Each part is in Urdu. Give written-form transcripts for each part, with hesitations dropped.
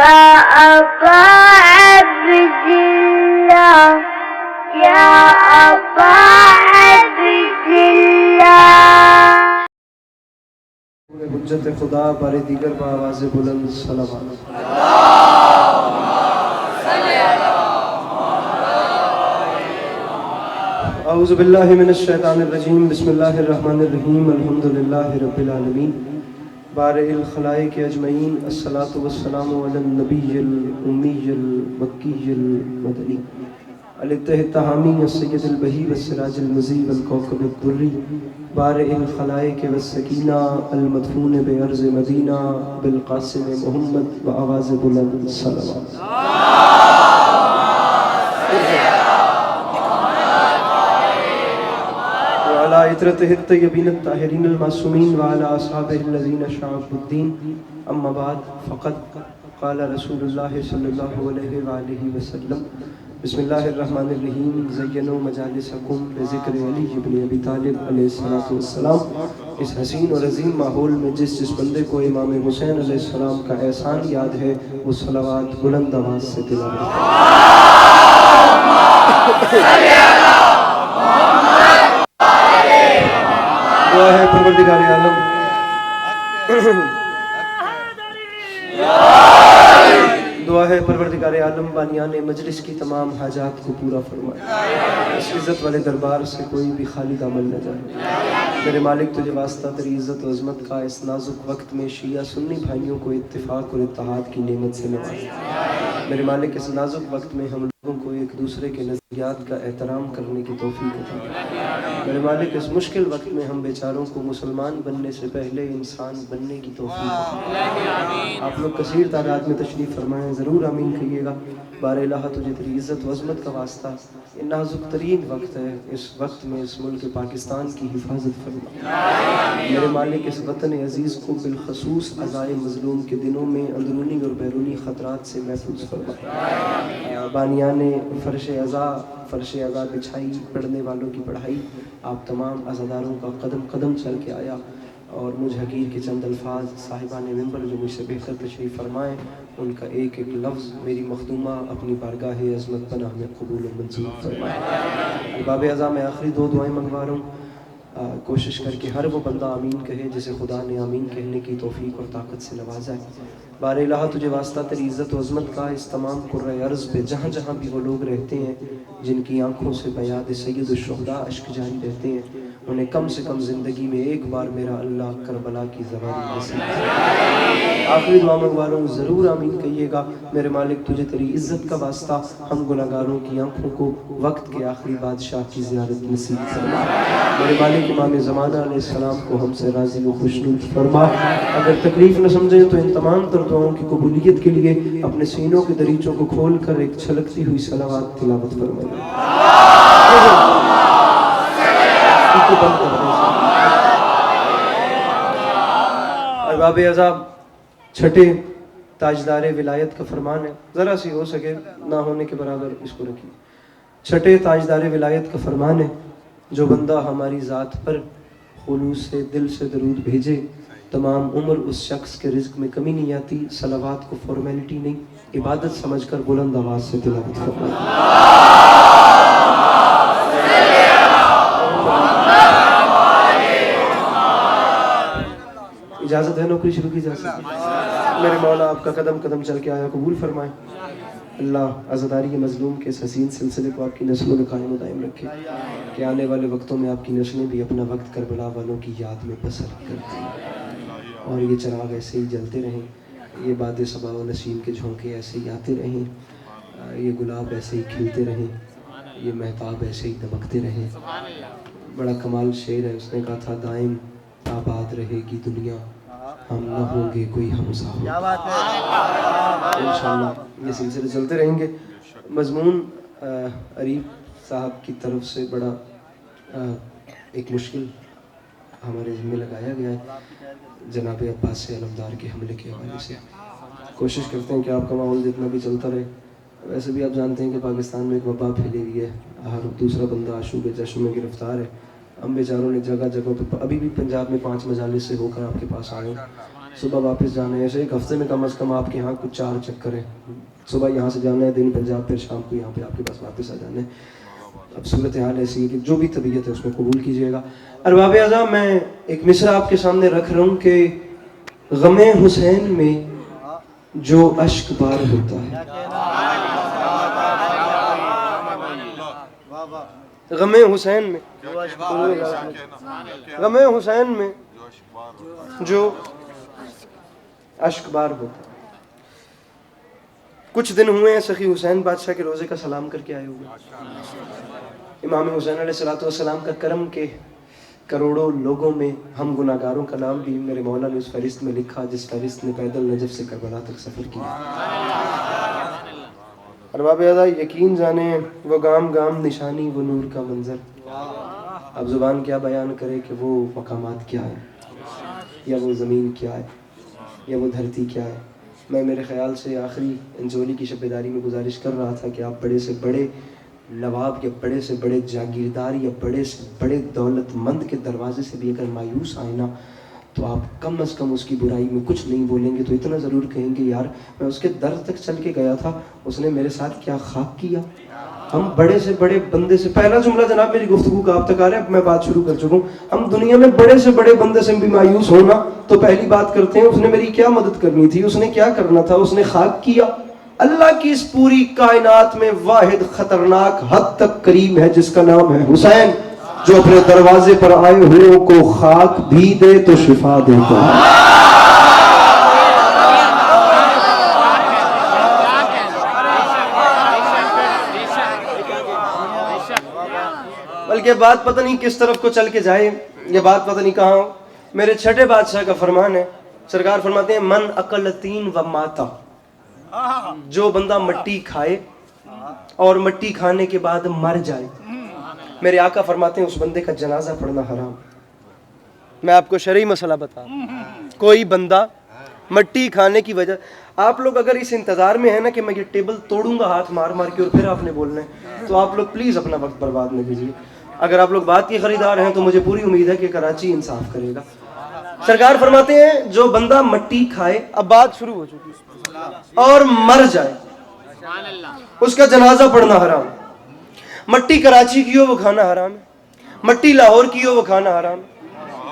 أبا عبد الله يا أبا عبد الله حجت خدا بارے دیگر با آواز بلند صلوات اعوذ باللہ من الشیطان الرجیم بسم اللہ الرحمن الرحیم الحمد للہ رب العالمین بارئ الخلائق اجمعین الصلاۃ والسلام علی النبی الامی المکی المدنی الاتحامی السید البہی والسراج المضی والکوكب الدری بارئ الخلائق والسکینہ المدفون بعرض مدینہ بالقاسم محمد وآواز بلند صلوات وعلى عطرته الطيبين الطاهرين المعصومين وعلى أصحابه الذين شرفوا الدين أما بعد فقد قال رسول الله صلى الله عليه وآله وسلم بسم الله الرحمن الرحيم زينوا مجالسكم بذكر علي بن ابی طالب علیہ السلام. اس حسین اور عظیم ماحول میں جس بندے کو امام حسین علیہ السلام کا احسان یاد ہے وہ صلوات بلند آواز سے تلاوت دعا ہے پروردگار عالم دعا ہے پروردگار عالم بانیان مجلس کی تمام حاجات کو پورا فرمائے. اس عزت والے دربار سے کوئی بھی خالی عمل نہ جائے. میرے مالک تجھے واسطہ تیری عزت و عظمت کا اس نازک وقت میں شیعہ سنی بھائیوں کو اتفاق اور اتحاد کی نعمت سے نواز. میرے مالک اس نازک وقت میں ہم لوگوں کو ایک دوسرے کے نظریات کا احترام کرنے کی توفیق عطا. میرے مالک اس مشکل وقت میں ہم بیچاروں کو مسلمان بننے سے پہلے انسان بننے کی توفیق عطا. آپ لوگ کثیر تعداد میں تشریف فرمائیں, ضرور آمین کہیے گا. بار الہ تجھے تیری عزت و عظمت کا واسطہ یہ نازک ترین وقت ہے, اس وقت میں اس ملک پاکستان کی حفاظت فرما. میرے مالک اس وطن عزیز کو بالخصوص عزائے مظلوم کے دنوں میں اندرونی اور بیرونی خطرات سے محفوظ فرما. بانیان فرش عزا بچھائی, پڑھنے والوں کی پڑھائی, آپ تمام عزاداروں کا قدم قدم چل کے آیا اور مجھ حقیر کے چند الفاظ صاحبان ممبر جو مجھ سے بہتر تشریف فرمائیں, ان کا ایک ایک لفظ میری مخدومہ اپنی بارگاہ عظمت پناہ میں قبول و منظور فرمائیں. الباب اعظم میں آخری دو دعائیں منگوا رہا ہوں. کوشش کر کے ہر وہ بندہ آمین کہے جسے خدا نے آمین کہنے کی توفیق اور طاقت سے نوازا ہے. بار الہ تجھے واسطہ تیری عزت و عظمت کا اس تمام قرۂ ارض پہ جہاں جہاں بھی وہ لوگ رہتے ہیں جن کی آنکھوں سے بیاد سید الشہداء اشک جاری رہتے ہیں, انہیں کم سے کم زندگی میں ایک بار میرا اللہ کربلا کی زواری نصیب. آخری دعا منگوا رہا ہوں, ضرور آمین کہیے گا. میرے مالک تجھے تیری عزت کا واسطہ ہم گناہگاروں کی آنکھوں کو وقت کے آخری بادشاہ کی زیارت نصیب فرما. میرے مالک امام زمانہ علیہ السلام کو ہم سے راضی و خوشنود فرما. اگر تکلیف نہ سمجھیں تو ان تمام تر دعاؤں کی قبولیت کے لیے اپنے سینوں کے دریچوں کو کھول کر ایک چھلکتی ہوئی صلوات تلاوت فرمائیں. ارباب عذاب چھٹے تاجدار ولایت کا فرمان ہے, ذرا سی ہو سکے نہ ہونے کے برابر اس کو رکھیے. چھٹے تاجدار ولایت کا فرمان ہے, جو بندہ ہماری ذات پر خلوص سے دل سے درود بھیجے تمام عمر اس شخص کے رزق میں کمی نہیں آتی. صلوات کو فارمیلٹی نہیں عبادت سمجھ کر بلند آواز سے تلاوت فرمائیں. اجازت ہے نوکری شروع کی جا سکتی. میرے مولا آپ کا قدم قدم چل کے آیا قبول فرمائیں. اللہ عزاداری مظلوم کے اس حسین سلسلے کو آپ کی نسلوں میں قائم و دائم رکھے کہ آنے والے وقتوں میں آپ کی نسلیں بھی اپنا وقت کربلا والوں کی یاد میں بسر کرتی ہیں, اور یہ چراغ ایسے ہی جلتے رہیں, یہ باد صبا و نسیم کے جھونکے ایسے ہی آتے رہیں, یہ گلاب ایسے ہی کھلتے رہیں, یہ مہتاب ایسے ہی دمکتے رہیں. بڑا کمال شعر ہے, اس نے کہا تھا دائم آباد رہے گی دنیا, ہم نہ ہوں گے کوئی ہمسا. انشاءاللہ یہ سلسلے چلتے رہیں گے. مضمون عریب صاحب کی طرف سے بڑا ایک مشکل ہمارے ذمہ لگایا گیا ہے جناب عباس علمدار کے حملے کے حوالے سے. کوشش کرتے ہیں کہ آپ کا ماحول جتنا بھی چلتا رہے. ویسے بھی آپ جانتے ہیں کہ پاکستان میں ایک وبا پھیلی ہوئی ہے, ہر دوسرا بندہ آشوب جشن میں گرفتار ہے. ہم بیچاروں نے جگہ جگہ پہ ابھی بھی پنجاب میں 5 مجالس سے ہو کر آپ کے پاس آئے ہیں. صبح واپس جانا ہے. ایسے ایک ہفتے میں کم از کم آپ کے یہاں کچھ 4 چکر ہیں. صبح یہاں سے جانا ہے دن پنجاب، پھر شام کو یہاں پہ آپ کے پاس واپس آ جانا ہے. اب صورتحال ایسی ہے کہ جو بھی طبیعت ہے اس میں قبول کیجیے گا. ارباب اعظم، میں ایک مصرع آپ کے سامنے رکھ رہا ہوں کہ غم حسین میں جو اشک بار ہوتا ہے، غم حسین میں، غم حسین میں جو اشک بار ہوتا ہے. کچھ دن ہوئے ہیں سخی حسین بادشاہ کے روزے کا سلام کر کے آئے ہوئے. امام حسین علیہ السلام کا کرم کے کروڑوں لوگوں میں ہم گناہ گاروں کا نام بھی میرے مولا نے اس فہرست میں لکھا جس فہرست نے پیدل نجف سے کربلا تک سفر کیا. ارباب اعظم، یقین جانیں وہ گام گام نشانی، وہ نور کا منظر. اب زبان کیا بیان کرے کہ وہ مقامات کیا ہے، یا وہ زمین کیا ہے، یا وہ دھرتی کیا ہے. میں میرے خیال سے آخری انجولی کی شب بیداری میں گزارش کر رہا تھا کہ آپ بڑے سے بڑے نواب یا بڑے سے بڑے جاگیردار یا بڑے سے بڑے دولت مند کے دروازے سے بھی اگر مایوس آئے نا تو آپ کم از کم اس کی برائی میں کچھ نہیں بولیں گے، تو اتنا ضرور کہیں گے یار میں اس کے در تک چل کے گیا تھا، اس نے میرے ساتھ کیا خاک کیا. ہم بڑے سے بڑے بندے سے، پہلا جملہ جناب میری گفتگو کا آپ تک آ رہا ہے، اب میں بات شروع کر چکا ہوں. ہم دنیا میں بڑے سے بڑے بندے سے بھی مایوس ہونا تو پہلی بات کرتے ہیں اس نے میری کیا مدد کرنی تھی، اس نے کیا کرنا تھا، اس نے خاک کیا. اللہ کی اس پوری کائنات میں واحد خطرناک حد تک کریم ہے جس کا نام ہے حسین، جو اپنے دروازے پر آئے ہوئے کو خاک بھی دے تو شفا دیتا ہے. بلکہ بات پتہ نہیں کس طرف کو چل کے جائے، یہ بات پتہ نہیں کہاں ہو. میرے چھٹے بادشاہ کا فرمان ہے، سرکار فرماتے ہیں من اقلتین و ماتا، جو بندہ مٹی کھائے اور مٹی کھانے کے بعد مر جائے، میرے آقا فرماتے ہیں اس بندے کا جنازہ پڑھنا حرام. میں آپ کو شرعی مسئلہ بتا، کوئی بندہ مٹی کھانے کی وجہ، آپ لوگ اگر اس انتظار میں ہیں نا کہ میں یہ ٹیبل توڑوں گا ہاتھ مار مار کے اور پھر آپ نے بولنا ہے، تو آپ لوگ پلیز اپنا وقت برباد نہ کیجیے. اگر آپ لوگ بات کے خریدار ہیں تو مجھے پوری امید ہے کہ کراچی انصاف کرے گا. سرکار فرماتے ہیں جو بندہ مٹی کھائے، اب بات شروع ہو چکی، اور مر جائے، اس کا جنازہ پڑھنا حرام. مٹی کراچی کی ہو وہ کھانا حرام ہے، مٹی لاہور کی ہو وہ کھانا حرام ہے،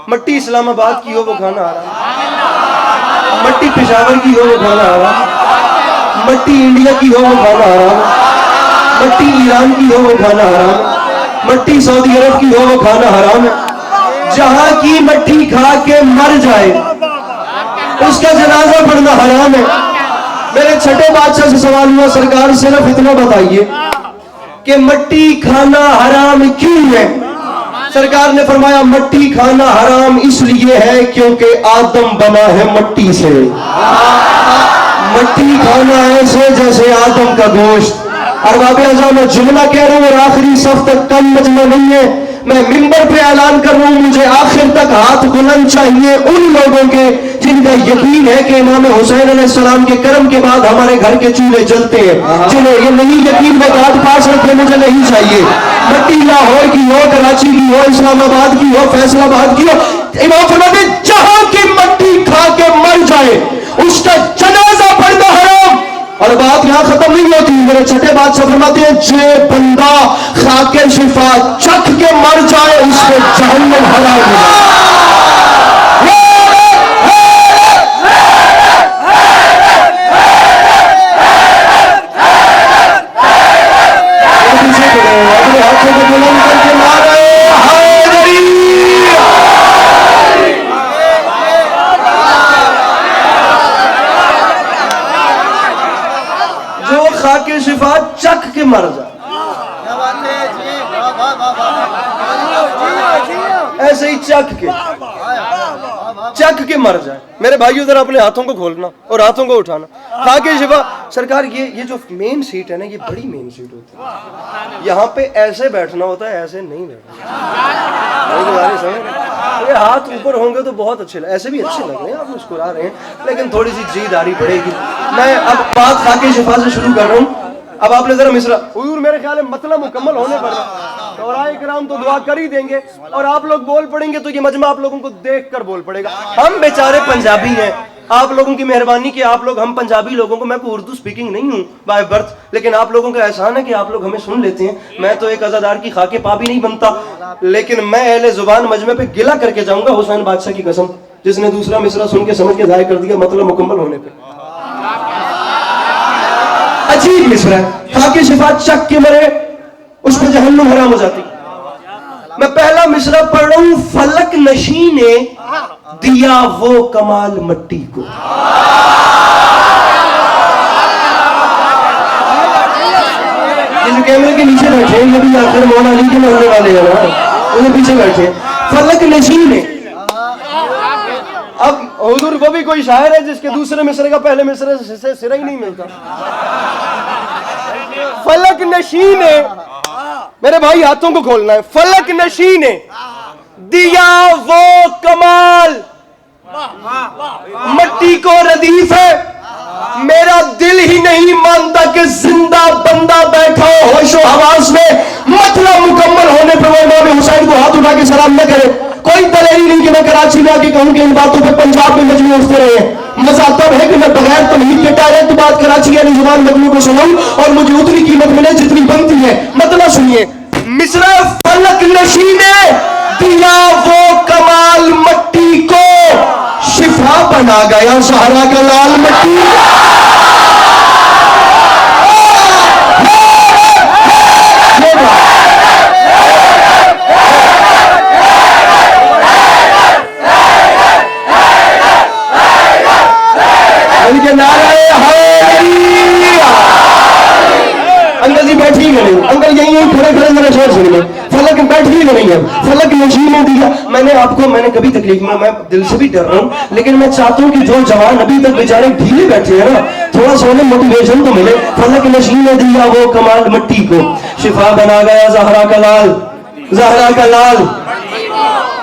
مٹی اسلام آباد کی ہو وہ کھانا حرام ہے، مٹی پشاور کی ہو وہ کھانا حرام ہے، مٹی انڈیا کی ہو وہ کھانا حرام ہے، مٹی ایران کی ہو وہ کھانا حرام ہے، مٹی سعودی عرب کی ہو وہ کھانا حرام ہے. جہاں کی مٹی کھا کے مر جائے اس کا جنازہ پڑھنا حرام ہے. میرے چھٹے بادشاہ سے سوال ہوا، سرکار صرف اتنا بتائیے کہ مٹی کھانا حرام کیوں ہے؟ سرکار نے فرمایا مٹی کھانا حرام اس لیے ہے کیونکہ آدم بنا ہے مٹی سے. مٹی کھانا ایسے جیسے آدم کا گوشت. ارباب اعظم میں جملہ کہہ رہا ہوں اور آخری صف تک کم مجمع نہیں ہے، میں ممبر پہ اعلان کر رہا ہوں مجھے آخر تک ہاتھ بلند چاہیے ان لوگوں کے جن کا یقین ہے کہ امام حسین علیہ السلام کے کرم کے بعد ہمارے گھر کے چولہے جلتے ہیں. جنہیں یہ نہیں یقین وہ ہاتھ پاس رکھے، مجھے نہیں چاہیے. مٹی لاہور کی ہو، کراچی کی ہو، اسلام آباد کی ہو، فیصل آباد کی ہو، امام فرماتے ہیں جہاں کی مٹی کھا کے مر جائے اس کا جنازہ پڑھنا حرام. اور بات یہاں ختم نہیں ہوتی، میرے چھٹے بادشاہ فرماتے ہیں جو بندہ خاک شفا چکھ کے مر جائے اس کو جہنم حرام ہے. شفا چکھ کے مر جائے، ایسے ہی چکھ کے مر جائے. میرے بھائیو ذرا اپنے ہاتھوں کو کھولنا اور ہاتھوں کو اٹھانا. خاک شفا سرکار یہ جو مین سیٹ ہے نا یہ بڑی مین سیٹ ہوتی ہے، یہاں پہ ایسے بیٹھنا ہوتا ہے، ایسے نہیں بیٹھنا. یہ ہاتھ اوپر ہوں گے تو بہت اچھے ایسے بھی اچھے لگ رہے ہیں، آپ مسکرا رہے ہیں لیکن تھوڑی سی جی داری پڑے گی. میں اب بات خاک شفا سے شروع کر رہا ہوں. اب آپ نے ذرا مصرع حضور میرے خیال ہے مطلب مکمل ہونے پر شعراء کرام تو دعا کر ہی دیں گے اور آپ لوگ بول پڑیں گے تو یہ مجمع آپ لوگوں کو دیکھ کر بول پڑے گا. ہم بیچارے پنجابی ہیں، آپ لوگوں کی مہربانی کہ آپ لوگ, ہم پنجابی لوگوں کو, میں کوئی اردو سپیکنگ نہیں ہوں بائی برتھ, لیکن آپ لوگوں کا احسان ہے کہ آپ لوگ ہمیں سن لیتے ہیں. میں تو ایک عزادار کی خاکے پا بھی نہیں بنتا, لیکن میں اہل زبان مجمع پہ گلا کر کے جاؤں گا حسین بادشاہ کی قسم, جس نے دوسرا مصرع سن کے سمجھ کے ضائع کر دیا مطلب مکمل ہونے پہ. عجیب مصرع ہے, خاکے شفا چک کے مرے اس پہ جہنم حرام ہو جاتی. میں پہلا مصرع پڑھ رہا ہوں. فلک نشیں نے دیا وہ کمال مٹی کو. یہ جو کیمرے کے نیچے بیٹھے ہیں یہ بھی آخر مولا علی کے مرنے والے ہیں نا, انہیں پیچھے بیٹھے. فلک نشیں نے, اب حضور وہ بھی کوئی شاعر ہے جس کے دوسرے مصرع کا پہلے مصرع سے سرا ہی نہیں ملتا. فلک نشیں نے, میرے بھائی ہاتھوں کو کھولنا ہے. فلک نشیں نے دیا وہ کمال مٹی کو ردیف ہے, میرا دل ہی نہیں مانتا کہ زندہ بندہ بیٹھا ہو ہوش و حواس میں مطلب مکمل ہونے پہ وہ امام حسین کو ہاتھ اٹھا کے سلام نہ کرے. کوئی دلیل نہیں کہ میں کراچی میں آ کے کہوں کہ ان باتوں پہ پنجاب میں مجموعے اٹھتے رہے ہیں. مزہ تب ہے کہ میں بغیر تمہید کے ڈائریکٹ بات کراچی یعنی زبان مجموعے کو سناؤں اور مجھے اتنی قیمت ملے جتنی بنتی ہے. مطلب سنیے, مصرع فلک نشیں نے دیا وہ کمال مٹی کو, شفا بنا گیا زہرا کا لال مٹی. انکل جی بیٹھ ہی نہیں, انکل یہیں کھڑے کھڑے میرے شور سن لیں. فلک بیٹھ ہی نہیں ہے. فلک نشیں نے دیا, میں نے کبھی تکلیف میں دل سے بھی ڈر رہا ہوں, لیکن میں چاہتا ہوں کہ جو جوان ابھی تک بیچارے ڈھیلے بیٹھے ہیں نا, تھوڑا سا انہیں موٹیویشن تو ملے. فلک نشیں نے دیا وہ کمال مٹی کو, شفا بنا گیا زہرا کا لال, زہرا کا لال.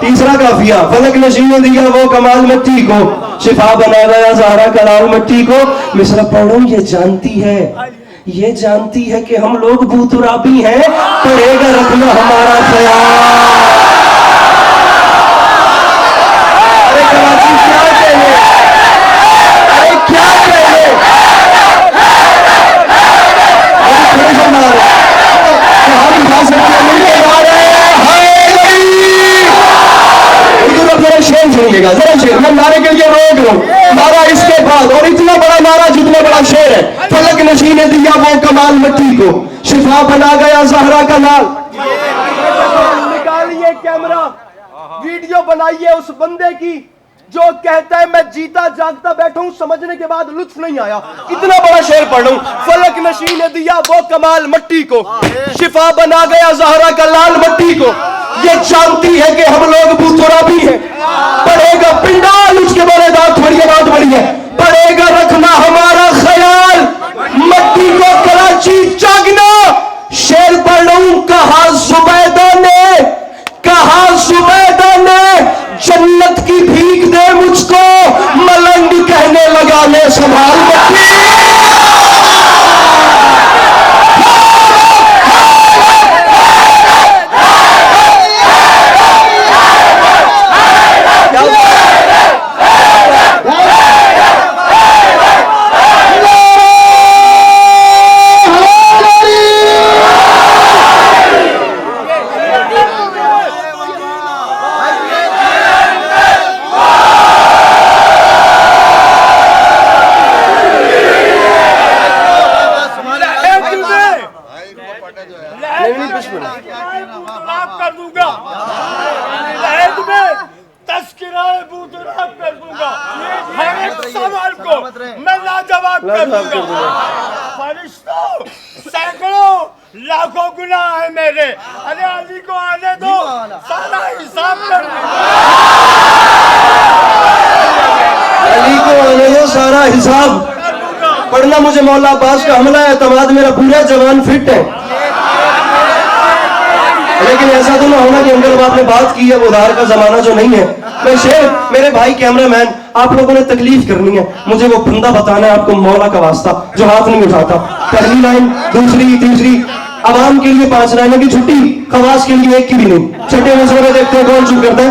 تیسرا قافیہ, فلک نشیں نے دیا وہ کمال مٹی کو, شفا بنا گیا زہرا کا لال مٹی کو. مصرع پڑھو, یہ جانتی ہے کہ ہم لوگ بوترابی ہیں, پڑے گا رکھنا ہمارا خیال. ارے کراچی کیا کہنے, ارے کیا کہنے, ارے کھڑے مار ہم کھا سکتے ہیں مل کے جا رہے ہیں. ادھر میرا شیر سنیے گا ذرا, شیر میں نعرے کے لیے روک رہا ہوں, نعرہ اس کے بعد, اور اتنا بڑا نعرہ جتنا بڑا شیر ہے. فلک نشیں نے دیا وہ کمال مٹی کو, شفا بنا گیا زہرا کا لال. نکالیے کیمرہ, ویڈیو بنائیے اس بندے کی جو کہتا ہے میں جیتا جاگتا بیٹھا ہوں, سمجھنے کے بعد لطف نہیں آیا. اتنا بڑا شعر پڑھ رہا ہوں. فلک نشیں نے دیا وہ کمال مٹی کو, شفا بنا گیا زہرا کا لال مٹی کو. یہ جانتی ہے کہ ہم لوگ بوترابی ہیں, پڑے گا پنڈال اس کے بارے بات تھوڑی بات بڑی ہے, پڑے گا رکھنا ہمارا خیال. مٹی کو کراچی جاگنا. شعر پڑھ رہا ہوں. کہا زبیدہ نے جنت کی بھیک دے مجھ کو, ملنگ کہنے لگا لے سنبھال مٹی. فرشتوں سینکڑوں لاکھوں گناہ ہے میرے, ارے علی کو آنے دو, سارا حساب کر دوں گا. علی کو آنے دو, سارا حساب پڑھنا. مجھے مولا عباس کا حملہ اعتماد, میرا پورا جوان فٹ ہے, لیکن ایسا تو نہ ہونا کہ انکل آپ نے بات کی ہے وہ ادھار کا زمانہ جو نہیں ہے. میں شیر, میرے بھائی کیمرہ مین, آپ لوگوں نے تکلیف کرنی ہے, مجھے وہ بندہ بتانا ہے آپ کو مولا کا واسطہ جو ہاتھ نہیں اٹھاتا. پہلی لائن, دوسری, تیسری, عوام کے لیے 5 لائنوں کی چھٹی, خواص کے لیے 1 کی بھی نہیں. چھٹے مصرع میں دیکھتے ہیں کون چپ کرتا ہے.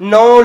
9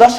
10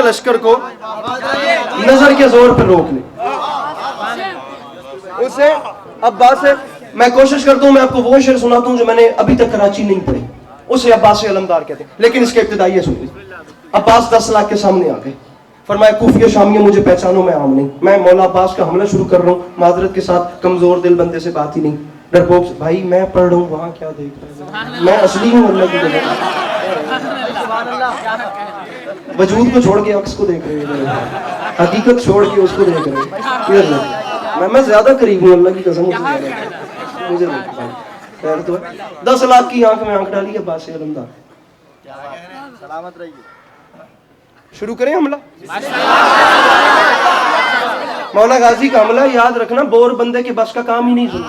کے لشکر کو نظر کے زور پر روک لے. اسے عباس سے میں کوشش کرتا ہوں میں آپ کو وہ شعر سناتا ہوں جو میں نے ابھی تک کراچی نہیں پڑھی, اسے عباس علمدار کہتے ہیں, لیکن اس کے ابتدائی سن لیجیے. عباس 10 لاکھ کے سامنے آ گئے, فرمایا کوفی و شامیوں مجھے پہچانو میں عام نہیں, میں مولا عباس کا حملہ شروع کر رہا ہوں, معذرت کے ساتھ کمزور دل بندے سے بات ہی نہیں, ڈرپوک سے بھائی میں پڑھ رہا ہوں وہاں کیا دیکھ رہا ہے, میں اصلی ہوں اللہ کی جگہ, وجود کو چھوڑ کے عکس کو دیکھ رہے ہیں, حقیقت چھوڑ کے اس کو دیکھ رہے ہیں, میں زیادہ قریب ہوں اللہ کی قسم مجھے خیر تو 10 لاکھ کی آنکھ میں آنکھ ڈالی عباس علمدار. سلامت رہیے. شروع کریں حملہ. مولا غازی کا حملہ یاد رکھنا بور بندے کے بس کا کام ہی نہیں سنا,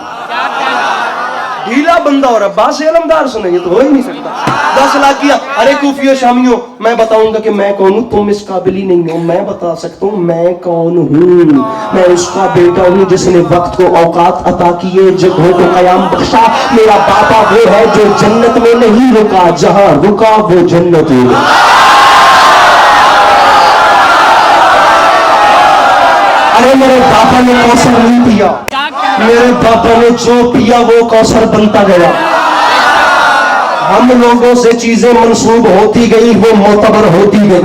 ڈھیلا بندہ اور عباس علمدار سنے یہ تو ہو ہی نہیں سکتا. 10 لاکھ کیا, ارے کوفی و شامیوں میں بتاؤں گا کہ میں کون ہوں, تم اس قابل ہی نہیں ہو, میں بتا سکتا ہوں میں کون ہوں. میں اس کا بیٹا ہوں جس نے وقت کو اوقات عطا کیے, جگہوں کو قیام بخشا. میرا باپا وہ ہے جو جنت میں نہیں رکا, جہاں رکا وہ جنت میں. ارے میرے باپا نے کوثر نہیں پیا, میرے باپا نے جو پیا وہ کوثر بنتا گیا. ہم لوگوں سے چیزیں منسوب ہوتی گئی وہ معتبر ہوتی گئی.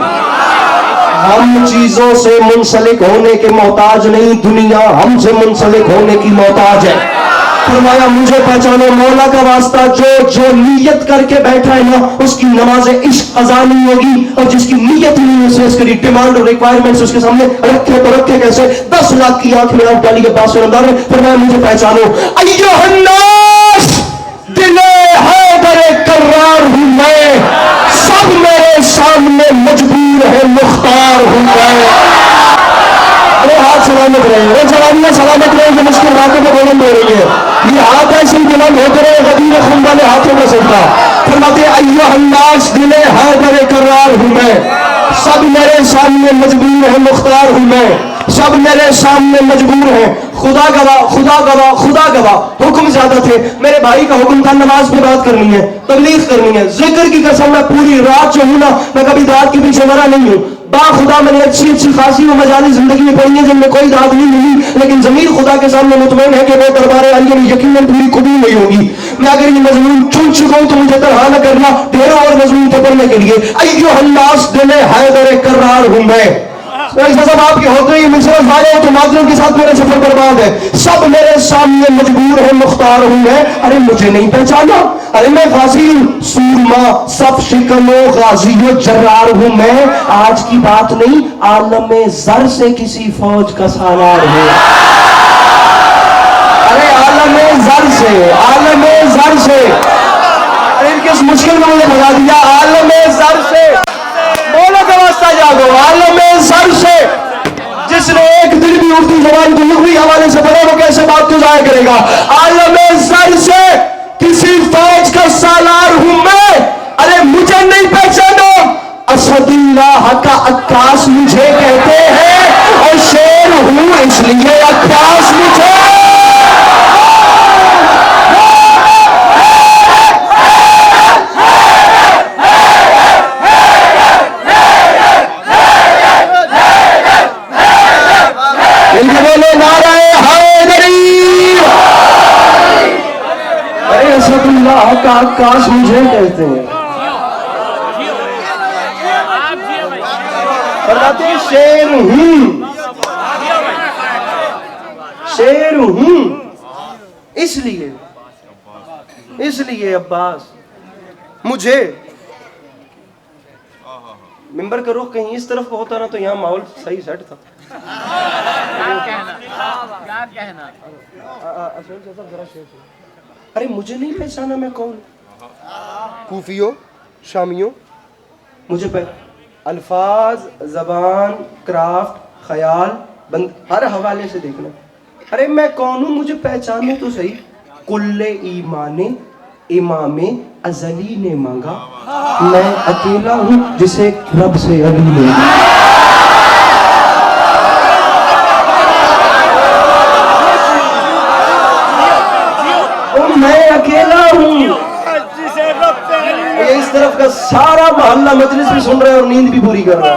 ہم چیزوں سے منسلک ہونے کے محتاج نہیں, دنیا ہم سے منسلک ہونے کی محتاج ہے. فرمایا مجھے پہچانو مولا کا واسطہ, جو نیت کر کے بیٹھا ہے نا اس کی نماز عشق قضا نہیں ہوگی, اور جس کی نیت نہیں ہے اس کی ڈیمانڈ اور ریکوائرمنٹس اس کے سامنے رکھے تو رکھے کیسے. 10 لاکھ کی آنکھ میں آنکھ ڈالی عباس علمدار نے, فرمایا مجھے پہچانو. ایھا الناس دل حیدر کرار ہوں میں, سب میرے سامنے مجبور ہے مختار ہوں میں. ہاتھ سلامت رہے, وہ جوانیاں سلامت رہے جو مشکل باتوں کو بولن دے رہی ہے. یہ ہاتھ ایسے بلند ہوتے رہے غدیر خون والے ہاتھوں میں سکتا. فرماتے ایھا الناس دل حیدر کرار ہوں میں, سب میرے سامنے مجبور ہے مختار ہوں میں, سب میرے سامنے مجبور ہیں. خدا گواہ خدا گواہ خدا گواہ, حکم زیادہ تھے. میرے بھائی کا حکم تھا نماز پہ بات کرنی ہے, تبلیغ کرنی ہے, ذکر کی قسم میں پوری رات جو ہوں نا میں کبھی داد کے پیچھے مرا نہیں ہوں. با خدا میں نے اچھی خاصی وہ مجالی زندگی میں پڑھی ہے جن میں کوئی داد نہیں ملی, لیکن ضمیر خدا کے سامنے مطمئن ہے کہ وہ دربار عالیہ میں یقیناً پوری قبول نہیں ہوگی. میں اگر یہ مضمون چن چکا ہوں تو مجھے تنہا نہ کرنا, ڈھیروں اور مضمون کو پڑھنے کے لیے. ایھا الناس دل حیدر کرار ہوں میں. جب آپ کے ہوتے ہی مصرف آئے تو معذرت کے ساتھ میرا سفر برباد ہے. سب میرے سامنے مجبور ہے مختار ہوں میں. ارے مجھے نہیں پہچانا, ارے میں غازی سورما صف شکن و غازی و جرار ہوں میں. آج کی بات نہیں, عالم زر سے کسی فوج کا سالار ہوں. ارے عالم زر سے, عالم زر سے, ارے کس مشکل میں مجھے بتا دیا, عالم زر سے مولا کا واسطہ جاگو. عالم زر سے جس نے ایک دن بھی اردو زبان کو لغوی حوالے سے پڑھا وہ کیسے بات کو ضائع کرے گا. عالم زر سے کسی فوج کا سالار ہوں میں. ارے مجھے نہیں پہچانو, اسد اللہ کا عکاس مجھے کہتے ہیں, اور شیر ہوں اس لیے عکاس مجھے. کا عکاس مجھے کہتے ہیں. فرماتے شیر ہوں, شیر ہوں اس لیے عباس مجھے. ممبر کا رخ کہیں اس طرف کو ہوتا نا تو یہاں ماحول صحیح سیٹ تھا. ارے مجھے نہیں پہچانا میں کون. کوفیوں شامیوں مجھے الفاظ, زبان, کرافٹ, خیال, ہر حوالے سے دیکھنا. ارے میں کون ہوں مجھے پہچانو تو صحیح. کل ایمان امام ازلی نے مانگا, میں اکیلا ہوں جسے رب سے علی نے. میں اکیلا ہوں. یہ اس طرف کا سارا محلہ مجلس بھی سن رہے ہیں اور نیند بھی پوری کر رہے ہیں.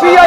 CIA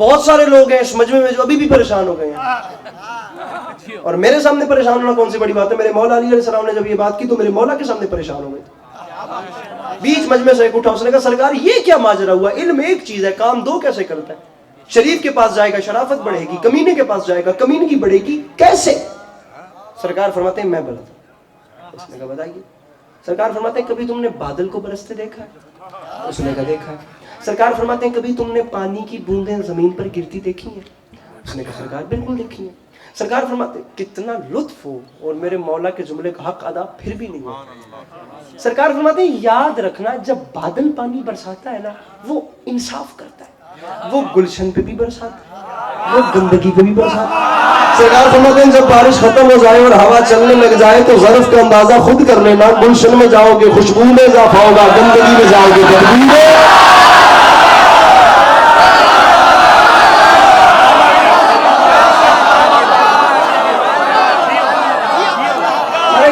بہت سارے لوگ ہیں اس مجمع میں جو ابھی بھی پریشان ہو گئے ہیں، اور میرے سامنے پریشان ہونا کون سی بڑی بات ہے. میرے مولا علی علیہ السلام نے جب یہ بات کی تو میرے مولا کے سامنے پریشان ہو گئے تھے. بیچ مجمع سے ایک اٹھا، اس نے کہا سرکار یہ کیا ماجرا ہوا؟ علم ایک چیز ہے، کام دو کیسے کرتا ہے؟ شریف کے پاس جائے گا شرافت بڑھے گی، کمینے کے پاس جائے گا کمینگی بڑھے گی، کیسے؟ سرکار فرماتے ہیں میں بتاتا. اس نے کہا بتائیے. سرکار فرماتے ہیں کبھی تم نے بادل کو برستے دیکھا ہے؟ اس نے کہا دیکھا ہے. سرکار فرماتے ہیں کبھی تم نے پانی کی بوندیں زمین پر گرتی دیکھی ہیں؟ اس نے کہا سرکار بالکل دیکھی ہیں. سرکار فرماتے ہیں کتنا لطف ہو اور میرے مولا کے جملے کا حق ادا پھر بھی نہیں ہوا. سرکار فرماتے ہیں یاد رکھنا جب بادل پانی برساتا ہے نا وہ انصاف کرتا ہے، وہ گلشن پہ بھی برساتا ہے، وہ گندگی پہ بھی برساتا ہے. سرکار فرماتے ہیں جب بارش ختم ہو جائے اور ہوا چلنے لگ جائے تو ظرف کا اندازہ خود کر لینا، گلشن میں جاؤ گے خوشبو میں اضافہ ہوگا، گندگی میں جاؤ گے بدبو میں.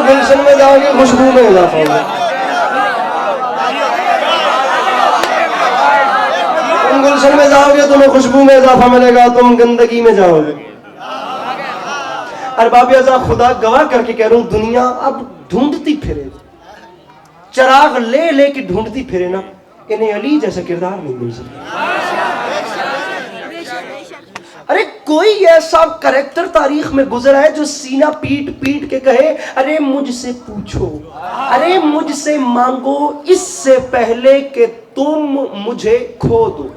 گلشن میں جاؤ گے خوشبو میں اضافہ ہوگا. تم گلشن میں جاؤ گے تمہیں خوشبو میں اضافہ ملے گا، تم گندگی میں جاؤ گے. ارباب اعضاء خدا گواہ کر کے کہہ رہا ہوں دنیا اب ڈھونڈتی پھرے، چراغ لے لے کے ڈھونڈتی پھرے نا، انہیں علی جیسا کردار نہیں مل سکتا. ارے کوئی ایسا کریکٹر تاریخ میں گزرا ہے جو سینہ پیٹ پیٹ کے کہے ارے مجھ سے پوچھو، ارے مجھ سے مانگو اس سے پہلے کہ تم مجھے کھو دو.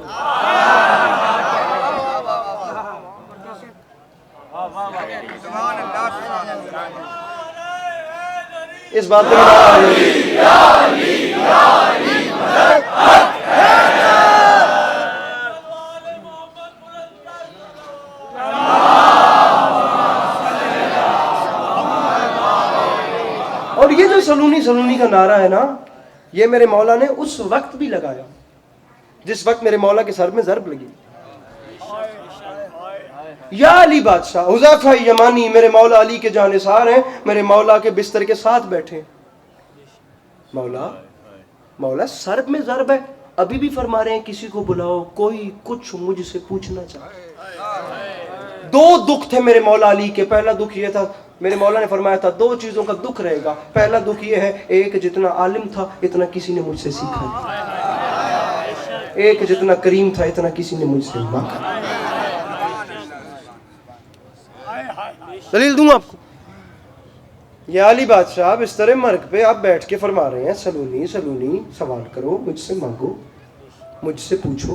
اس بات پہ اور یہ جو سلونی کا نعرہ ہے نا، یہ میرے مولا نے اس وقت بھی لگایا جس وقت میرے مولا کے سر میں ضرب لگی. یا علی بادشاہ، حذیفہ یمانی میرے مولا علی کے جانثار ہیں، میرے مولا کے بستر کے ساتھ بیٹھے. مولا سر میں ضرب ہے، ابھی بھی فرما رہے ہیں کسی کو بلاؤ کوئی کچھ مجھ سے پوچھنا چاہے. 2 دکھ تھے میرے مولا علی کے. پہلا دکھ یہ تھا، میرے مولا نے فرمایا تھا 2 چیزوں کا دکھ رہے گا. پہلا دکھ یہ ہے، ایک جتنا عالم تھا اتنا کسی نے مجھ سے سیکھا نہیں، ایک جتنا کریم تھا اتنا کسی نے مجھ سے مانگا. دلیل دوں آپ کو. یہ علی بادشاہ بستر مرگ پہ آپ بیٹھ کے فرما رہے ہیں سلونی سوال کرو، مجھ سے مانگو، مجھ سے پوچھو.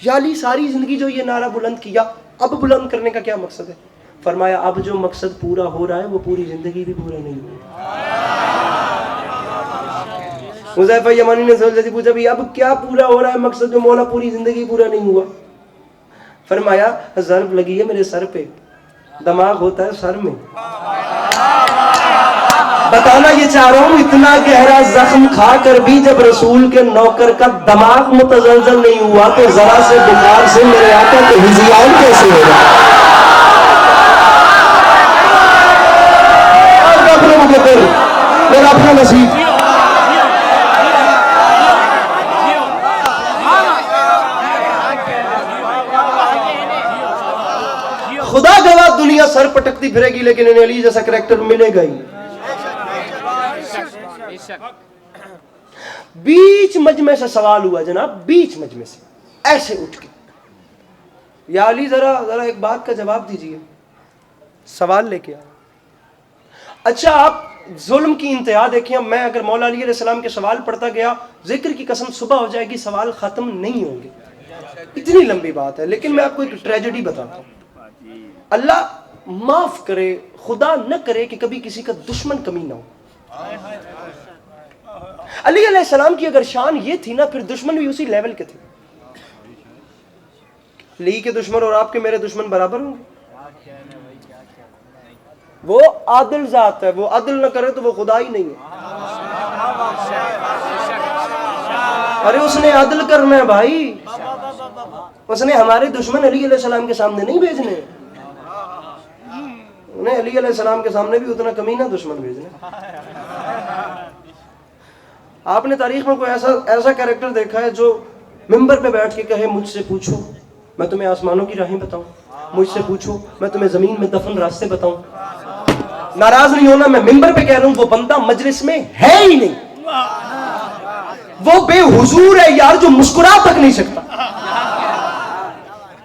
یا علی ساری زندگی جو یہ نعرہ بلند کیا، اب بلند کرنے کا کیا مقصد ہے؟ فرمایا اب جو مقصد پورا ہو رہا ہے وہ پوری زندگی بھی پورا نہیں ہوا. حذیفہ یمانی نے سے پوچھا بھی اب کیا پورا ہو رہا ہے مقصد جو مولا پوری زندگی پورا نہیں ہوا؟ فرمایا ضرب لگی ہے میرے سر پہ، دماغ ہوتا ہے سر میں. بتانا یہ چاہ رہا ہوں اتنا گہرا زخم کھا کر بھی جب رسول کے نوکر کا دماغ متزلزل نہیں ہوا تو ذرا سے بخار سے میرے آقا کے ہزیان کیسے ہو رہا؟ میرا اپنا نصیب. خدا گواہ دنیا سر پٹکتی پھرے گی لیکن انہیں علی جیسا کریکٹر ملے گا ہی. بیچ مجمع سے سوال ہوا جناب، بیچ مجمع سے ایسے اٹھ کے، یا علی ذرا ایک بات کا جواب دیجئے. سوال لے کے آیا. اچھا آپ ظلم کی انتہا دیکھیں. میں اگر مولا علی علیہ السلام کے سوال پڑھتا گیا، ذکر کی قسم صبح ہو جائے گی سوال ختم نہیں ہوں گے، اتنی لمبی بات ہے. لیکن میں آپ کو ایک ٹریجڈی بتاتا ہوں. اللہ معاف کرے، خدا نہ کرے کہ کبھی کسی کا دشمن کمی نہ ہو. علی علیہ السلام کی اگر شان یہ تھی نا، پھر دشمن بھی اسی لیول کے تھے. علی کے دشمن اور آپ کے میرے دشمن برابر ہوں گے؟ وہ عادل ذات ہے، وہ عدل نہ کرے تو وہ خدا ہی نہیں ہے. ارے اس نے عدل کرنا ہے بھائی، اس نے ہمارے دشمن علی علیہ السلام کے سامنے نہیں بھیجنے، انہیں علی علیہ السلام کے سامنے بھی اتنا کمینہ دشمن بھیجنا. آپ نے تاریخ میں کوئی ایسا کریکٹر دیکھا ہے جو ممبر پہ بیٹھ کے کہے مجھ سے پوچھو، میں تمہیں آسمانوں کی راہیں بتاؤں؟ مجھ سے پوچھو میں تمہیں زمین میں دفن راستے بتاؤں؟ ناراض نہیں ہونا، میں ممبر پہ کہہ رہا ہوں، وہ بندہ مجلس میں ہے ہی نہیں، وہ بے حضور ہے یار جو مسکرا تک نہیں سکتا۔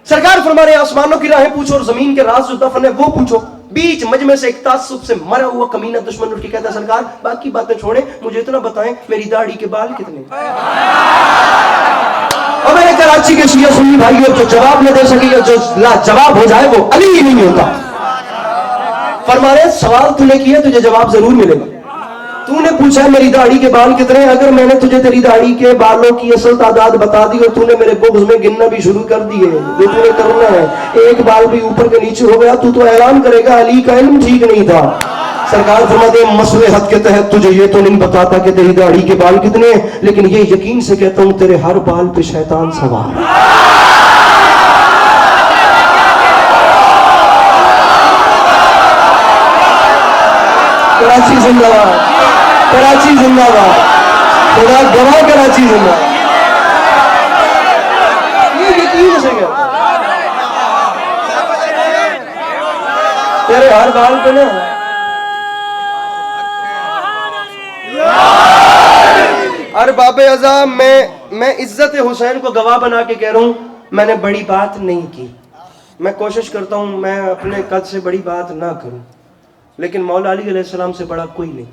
سرکار فرما رہے ہیں آسمانوں کی راہیں پوچھو اور زمین کے راز جو دفن ہے وہ پوچھو۔ بیچ مجمع سے ایک تعصب سے مرا ہوا کمینہ دشمن اٹھ کے کہتا ہے سرکار باقی باتیں چھوڑیں، مجھے اتنا بتائیں میری داڑھی کے بال کتنے؟ اور میرے کراچی کے شیعہ سنی بھائیوں جو جواب نہ دے سکے یا جو لاجواب ہو جائے وہ علی ہی نہیں ہوتا۔ فرما رہے سوال تو نے کیا تجھے جواب ضرور ملے گا۔ تو نے پوچھا ہے میری داڑھی کے بال کتنے ہیں، اگر میں نے تجھے تیری داڑھی کے بالوں کی اصل تعداد بتا دی اور تو نے میرے بغض میں گننا بھی شروع کر دیے، جو تو نے کرنا ہے ایک بال بھی اوپر کے نیچے ہو گیا تو اعلان کرے گا علی کا علم ٹھیک نہیں تھا۔ سرکار فرماتے ہیں مصلحت کے تحت تجھے یہ تو نہیں بتاتا کہ تیری داڑھی کے بال کتنے ہیں، لیکن یہ یقین سے کہتا ہوں تیرے ہر بال پہ شیطان سوار ہے۔ کراچی زندہ باد، کراچی زندہ باد، خدا گواہ کراچی زندہ باد۔ یہ یقین سے کہتا تیرے ہر بال پہ نا ارباب اعظم میں عزت حسین کو گواہ بنا کے کہہ رہا ہوں میں نے بڑی بات نہیں کی، میں کوشش کرتا ہوں میں اپنے قد سے بڑی بات نہ کروں، لیکن مولا علی علیہ السلام سے بڑا کوئی نہیں۔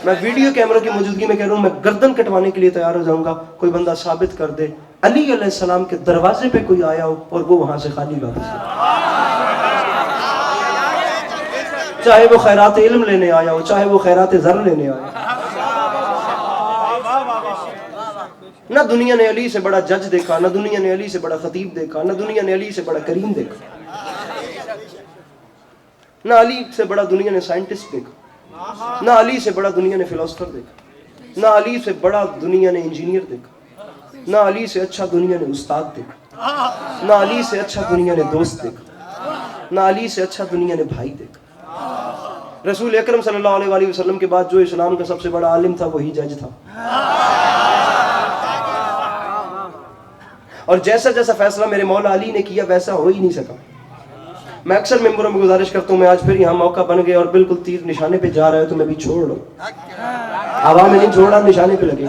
میں ویڈیو کیمروں کی موجودگی میں کہہ رہا ہوں میں گردن کٹوانے کے لیے تیار ہو جاؤں گا، کوئی بندہ ثابت کر دے علی علیہ السلام کے دروازے پہ کوئی آیا ہو اور وہ وہاں سے خالی واپس چاہے وہ خیرات علم لینے آیا ہو، چاہے وہ خیرات زر لینے آیا ہو۔ نہ دنیا نے علی سے بڑا جج دیکھا، نہ دنیا نے علی سے بڑا خطیب دیکھا، نہ دنیا نے علی سے بڑا کریم دیکھا، نہ علی سے بڑا دنیا نے سائنٹسٹ دیکھا، نہ علی سے بڑا دنیا نے فلسفر دیکھا، نہ علی سے بڑا دنیا نے انجینئر دیکھا، نہ علی سے اچھا دنیا نے استاد دیکھا، نہ علی سے اچھا دنیا نے دوست دیکھا، نہ علی سے اچھا دنیا نے بھائی دیکھا۔ رسول اکرم صلی اللہ علیہ وآلہ وسلم کے بعد جو اسلام کا سب سے بڑا عالم تھا وہی جج تھا، اور جیسا جیسا فیصلہ میرے مولا علی نے کیا ویسا ہو ہی نہیں سکا۔ میں اکثر ممبروں میں گزارش کرتا ہوں میں آج پھر یہاں موقع بن گیا اور بالکل تیر نشانے پہ جا رہا ہے تو میں بھی چھوڑ لوں، ہوا میں نہیں چھوڑا، نشانے پہ لگے۔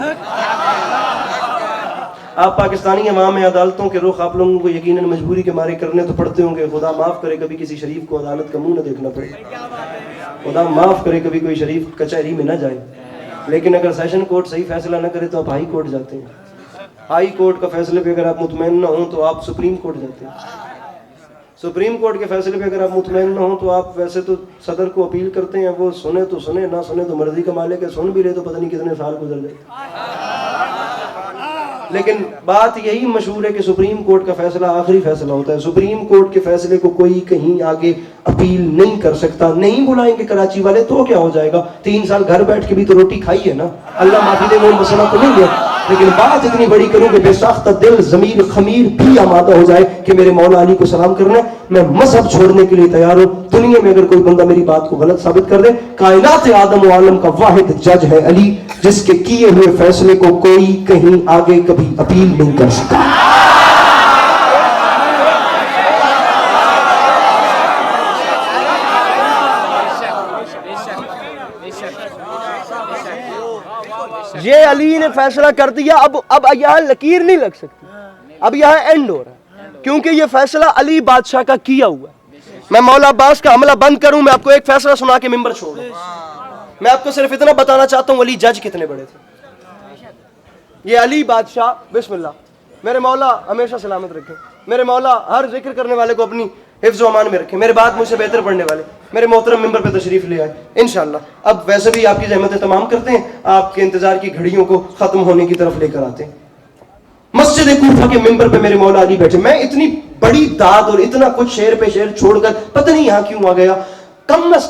آپ پاکستانی عوام میں عدالتوں کے رخ آپ لوگوں کو یقیناً مجبوری کے مارے کرنے تو پڑتے ہوں گے، خدا معاف کرے کبھی کسی شریف کو عدالت کا منہ نہ دیکھنا پڑے، خدا معاف کرے کبھی کوئی شریف کچہری میں نہ جائے، لیکن اگر سیشن کورٹ صحیح فیصلہ نہ کرے تو آپ ہائی کورٹ جاتے ہیں، ہائی کورٹ کا فیصلے پہ اگر آپ مطمئن نہ ہوں تو آپ سپریم کورٹ جاتے ہیں، سپریم کورٹ کے فیصلے پہ اگر آپ مطمئن نہ ہوں تو آپ ویسے تو صدر کو اپیل کرتے ہیں، وہ سنے تو سنے نہ سنے تو مرضی کا مالک ہے، سن بھی رہے تو پتہ نہیں کتنے سال گزر گئے۔ لیکن بات یہی مشہور ہے کہ سپریم کورٹ کا فیصلہ آخری فیصلہ ہوتا ہے، سپریم کورٹ کے فیصلے کو کوئی کہیں آگے اپیل نہیں کر سکتا، نہیں بلائیں گے کراچی والے تو کیا ہو جائے گا، 3 سال گھر بیٹھ کے بھی تو روٹی کھائی ہے نا، اللہ معافی دے وہ مسئلہ تو نہیں ہے، لیکن بات اتنی بڑی کروں کہ بے ساختہ دل ضمیر خمیر بھی آمادہ ہو جائے کہ میرے مولا علی کو سلام کرنا ہے، میں مذہب چھوڑنے کے لیے تیار ہوں۔ دنیا میں اگر کوئی بندہ میری بات کو غلط ثابت کر دے، کائنات آدم و عالم کا واحد جج ہے علی، جس کے کیے ہوئے فیصلے کو کوئی کہیں آگے کبھی اپیل نہیں کر سکتا۔ یہ علی نے فیصلہ کر دیا، اب یہاں لکیر نہیں لگ سکتی، اب یہاں اینڈ ہو رہا ہے، کیونکہ یہ فیصلہ علی بادشاہ کا کیا ہوا ہے۔ میں مولا عباس کا حملہ بند کروں، میں آپ کو ایک فیصلہ سنا کے ممبر چھوڑوں، میں آپ کو صرف اتنا بتانا چاہتا ہوں علی جج کتنے بڑے تھے۔ یہ علی بادشاہ، بسم اللہ، میرے مولا ہمیشہ سلامت رکھیں، میرے مولا ہر ذکر کرنے والے کو اپنی حفظ و امان میں رکھیں، میرے بعد مجھ سے بہتر پڑھنے والے میرے محترم ممبر پہ تشریف لے آئے انشاءاللہ۔ اب ویسے بھی آپ کی زحمتیں تمام کرتے ہیں، آپ کے انتظار کی گھڑیوں کو ختم ہونے کی طرف لے کر آتے ہیں۔ مسجد کوفہ کے ممبر پہ میرے مولا علی بیٹھے، میں اتنی بڑی داد اور اتنا کچھ شعر پہ شعر چھوڑ کر پتہ نہیں یہاں کیوں آ گیا۔ کم از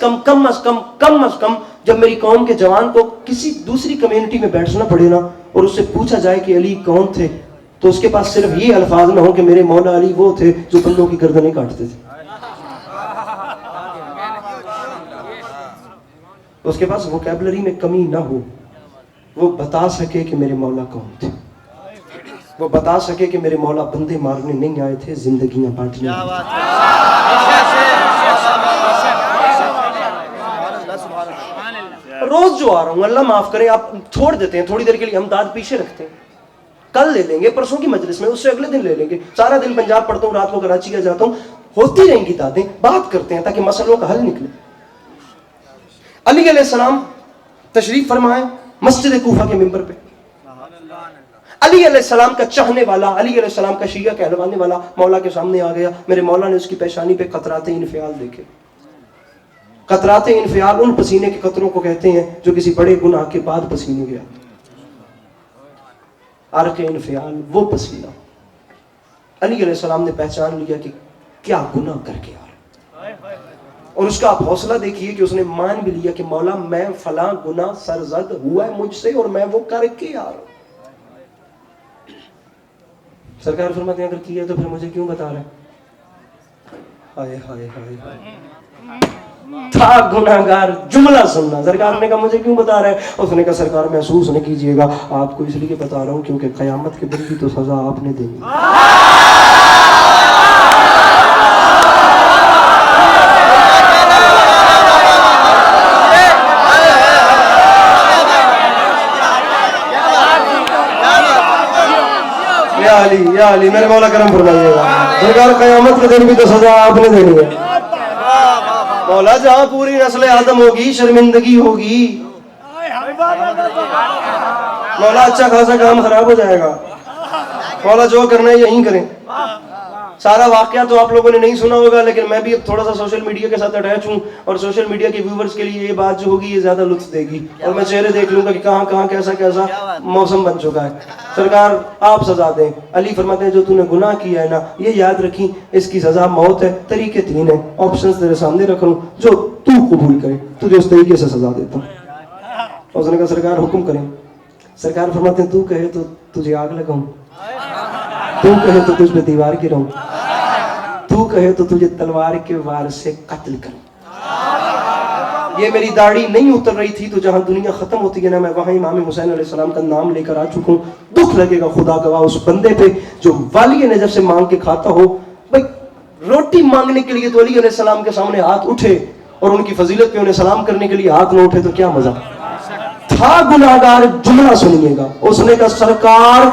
کم جب میری قوم کے جوان کو کسی دوسری کمیونٹی میں بیٹھنا پڑے نا اور اس سے پوچھا جائے کہ علی کون تھے تو اس کے پاس صرف یہ الفاظ نہ ہو کہ میرے مولا علی وہ تھے جو بندوں کی گردنیں کاٹتے تھے، اس کے پاس ووکیبلری میں کمی نہ ہو، وہ بتا سکے کہ میرے مولا کون تھے۔ وہ بتا سکے کہ میرے مولا بندے مارنے نہیں آئے تھے، زندگیاں بانٹنے آئے تھے۔ روز جو آ رہا ہوں، اللہ معاف کرے، آپ چھوڑ دیتے ہیں تھوڑی دیر کے لیے، ہم داد پیچھے رکھتے ہیں، کل لے لیں گے، پرسوں کی مجلس میں، اس سے اگلے دن لے لیں گے، سارا دن پنجاب پڑھتا ہوں، رات کو کراچی کا جاتا ہوں، ہوتی رہیں گی دادیں، بات کرتے ہیں تاکہ مسئلوں کا حل نکلے۔ علی علیہ السلام تشریف فرمائے مسجد کوفہ کے ممبر پہ، علی علیہ السلام کا چاہنے والا، علی علیہ السلام کا شیعہ کہلوانے والا مولا کے سامنے آ گیا۔ میرے مولا نے اس کی پیشانی پہ قطرات انفعال دیکھے۔ قطرات انفعال ان پسینے کے قطروں کو کہتے ہیں جو کسی بڑے گناہ کے بعد پسینے گیا، عرق انفعال وہ پسینہ۔ علی علیہ السلام نے پہچان لیا کہ کیا گناہ کر کے آ رہا، اور اس کا آپ حوصلہ دیکھیے کہ اس نے مان بھی لیا کہ مولا میں فلاں گناہ سرزد ہوا ہے مجھ سے اور میں وہ کر کے آ رہا ہوں۔ سرکار فرماتے ہیں اگر کیا تو پھر مجھے کیوں بتا رہے ہیں؟ ہائے ہائے ہائے تھا گناہگار، جملہ سننا، سرکار نے کہا مجھے کیوں بتا رہے ہیں؟ اس نے کہا سرکار محسوس نہ کیجئے گا، آپ کو اس لیے بتا رہا ہوں کیونکہ قیامت کے دن کی تو سزا آپ نے دینی۔ یا علی میرے مولا کرم فرمائیے گا، سرکار قیامت کے دن بھی تو سزا آپ نے دینی ہے۔ مولا جہاں پوری نسل آدم ہوگی شرمندگی ہوگی، مولا اچھا خاصا کام خراب ہو جائے گا، مولا جو کرنا ہے یہیں کریں۔ سارا واقعہ تو آپ لوگوں نے نہیں سنا ہوگا، لیکن میں بھی اب تھوڑا سا سوشل میڈیا کے ساتھ اٹیچ ہوں، اور سوشل میڈیا کے ویورز کے لیے یہ بات جو ہوگی یہ زیادہ لطف دے گی، اور میں چہرے دیکھ لوں گا کہ کہاں کہاں کیسا کیسا موسم بن چکا ہے۔ سرکار آپ سزا دیں۔ علی فرماتے ہیں جو تو نے گناہ کیا ہے نا، یہ یاد رکھی اس کی سزا موت ہے، طریقے تین ہیں، آپشنز تیرے سامنے رکھ رہا ہوں، جو تو قبول کرے تجھے اس طریقے سے سزا دیتا ہوں۔ اور اس نے کہا سرکار حکم کریں۔ سرکار فرماتے ہیں تو کہے تو تجھے آگ لگاؤں، تو کہے تو تجھ پہ دیوار گراؤں، تو کہے تو تجھے تلوار کے وار سے قتل کروں۔ یہ میری داڑھی نہیں اتر رہی تھی تو جہاں دنیا ختم ہوتی ہے نا، میں وہاں امام حسین علیہ السلام کا نام لے کر آ چکا ہوں۔ دکھ لگے گا خدا گواہ اس بندے پہ جو والی نجف سے مانگ کے کھاتا ہو۔ بھائی روٹی مانگنے کے لیے تو علی علیہ السلام کے سامنے ہاتھ اٹھے، اور ان کی فضیلت پہ انہیں سلام کرنے کے لیے ہاتھ نہ اٹھے تو کیا مزہ تھا؟ گناہگار، جملہ سنیے گا، اس نے کہا سرکار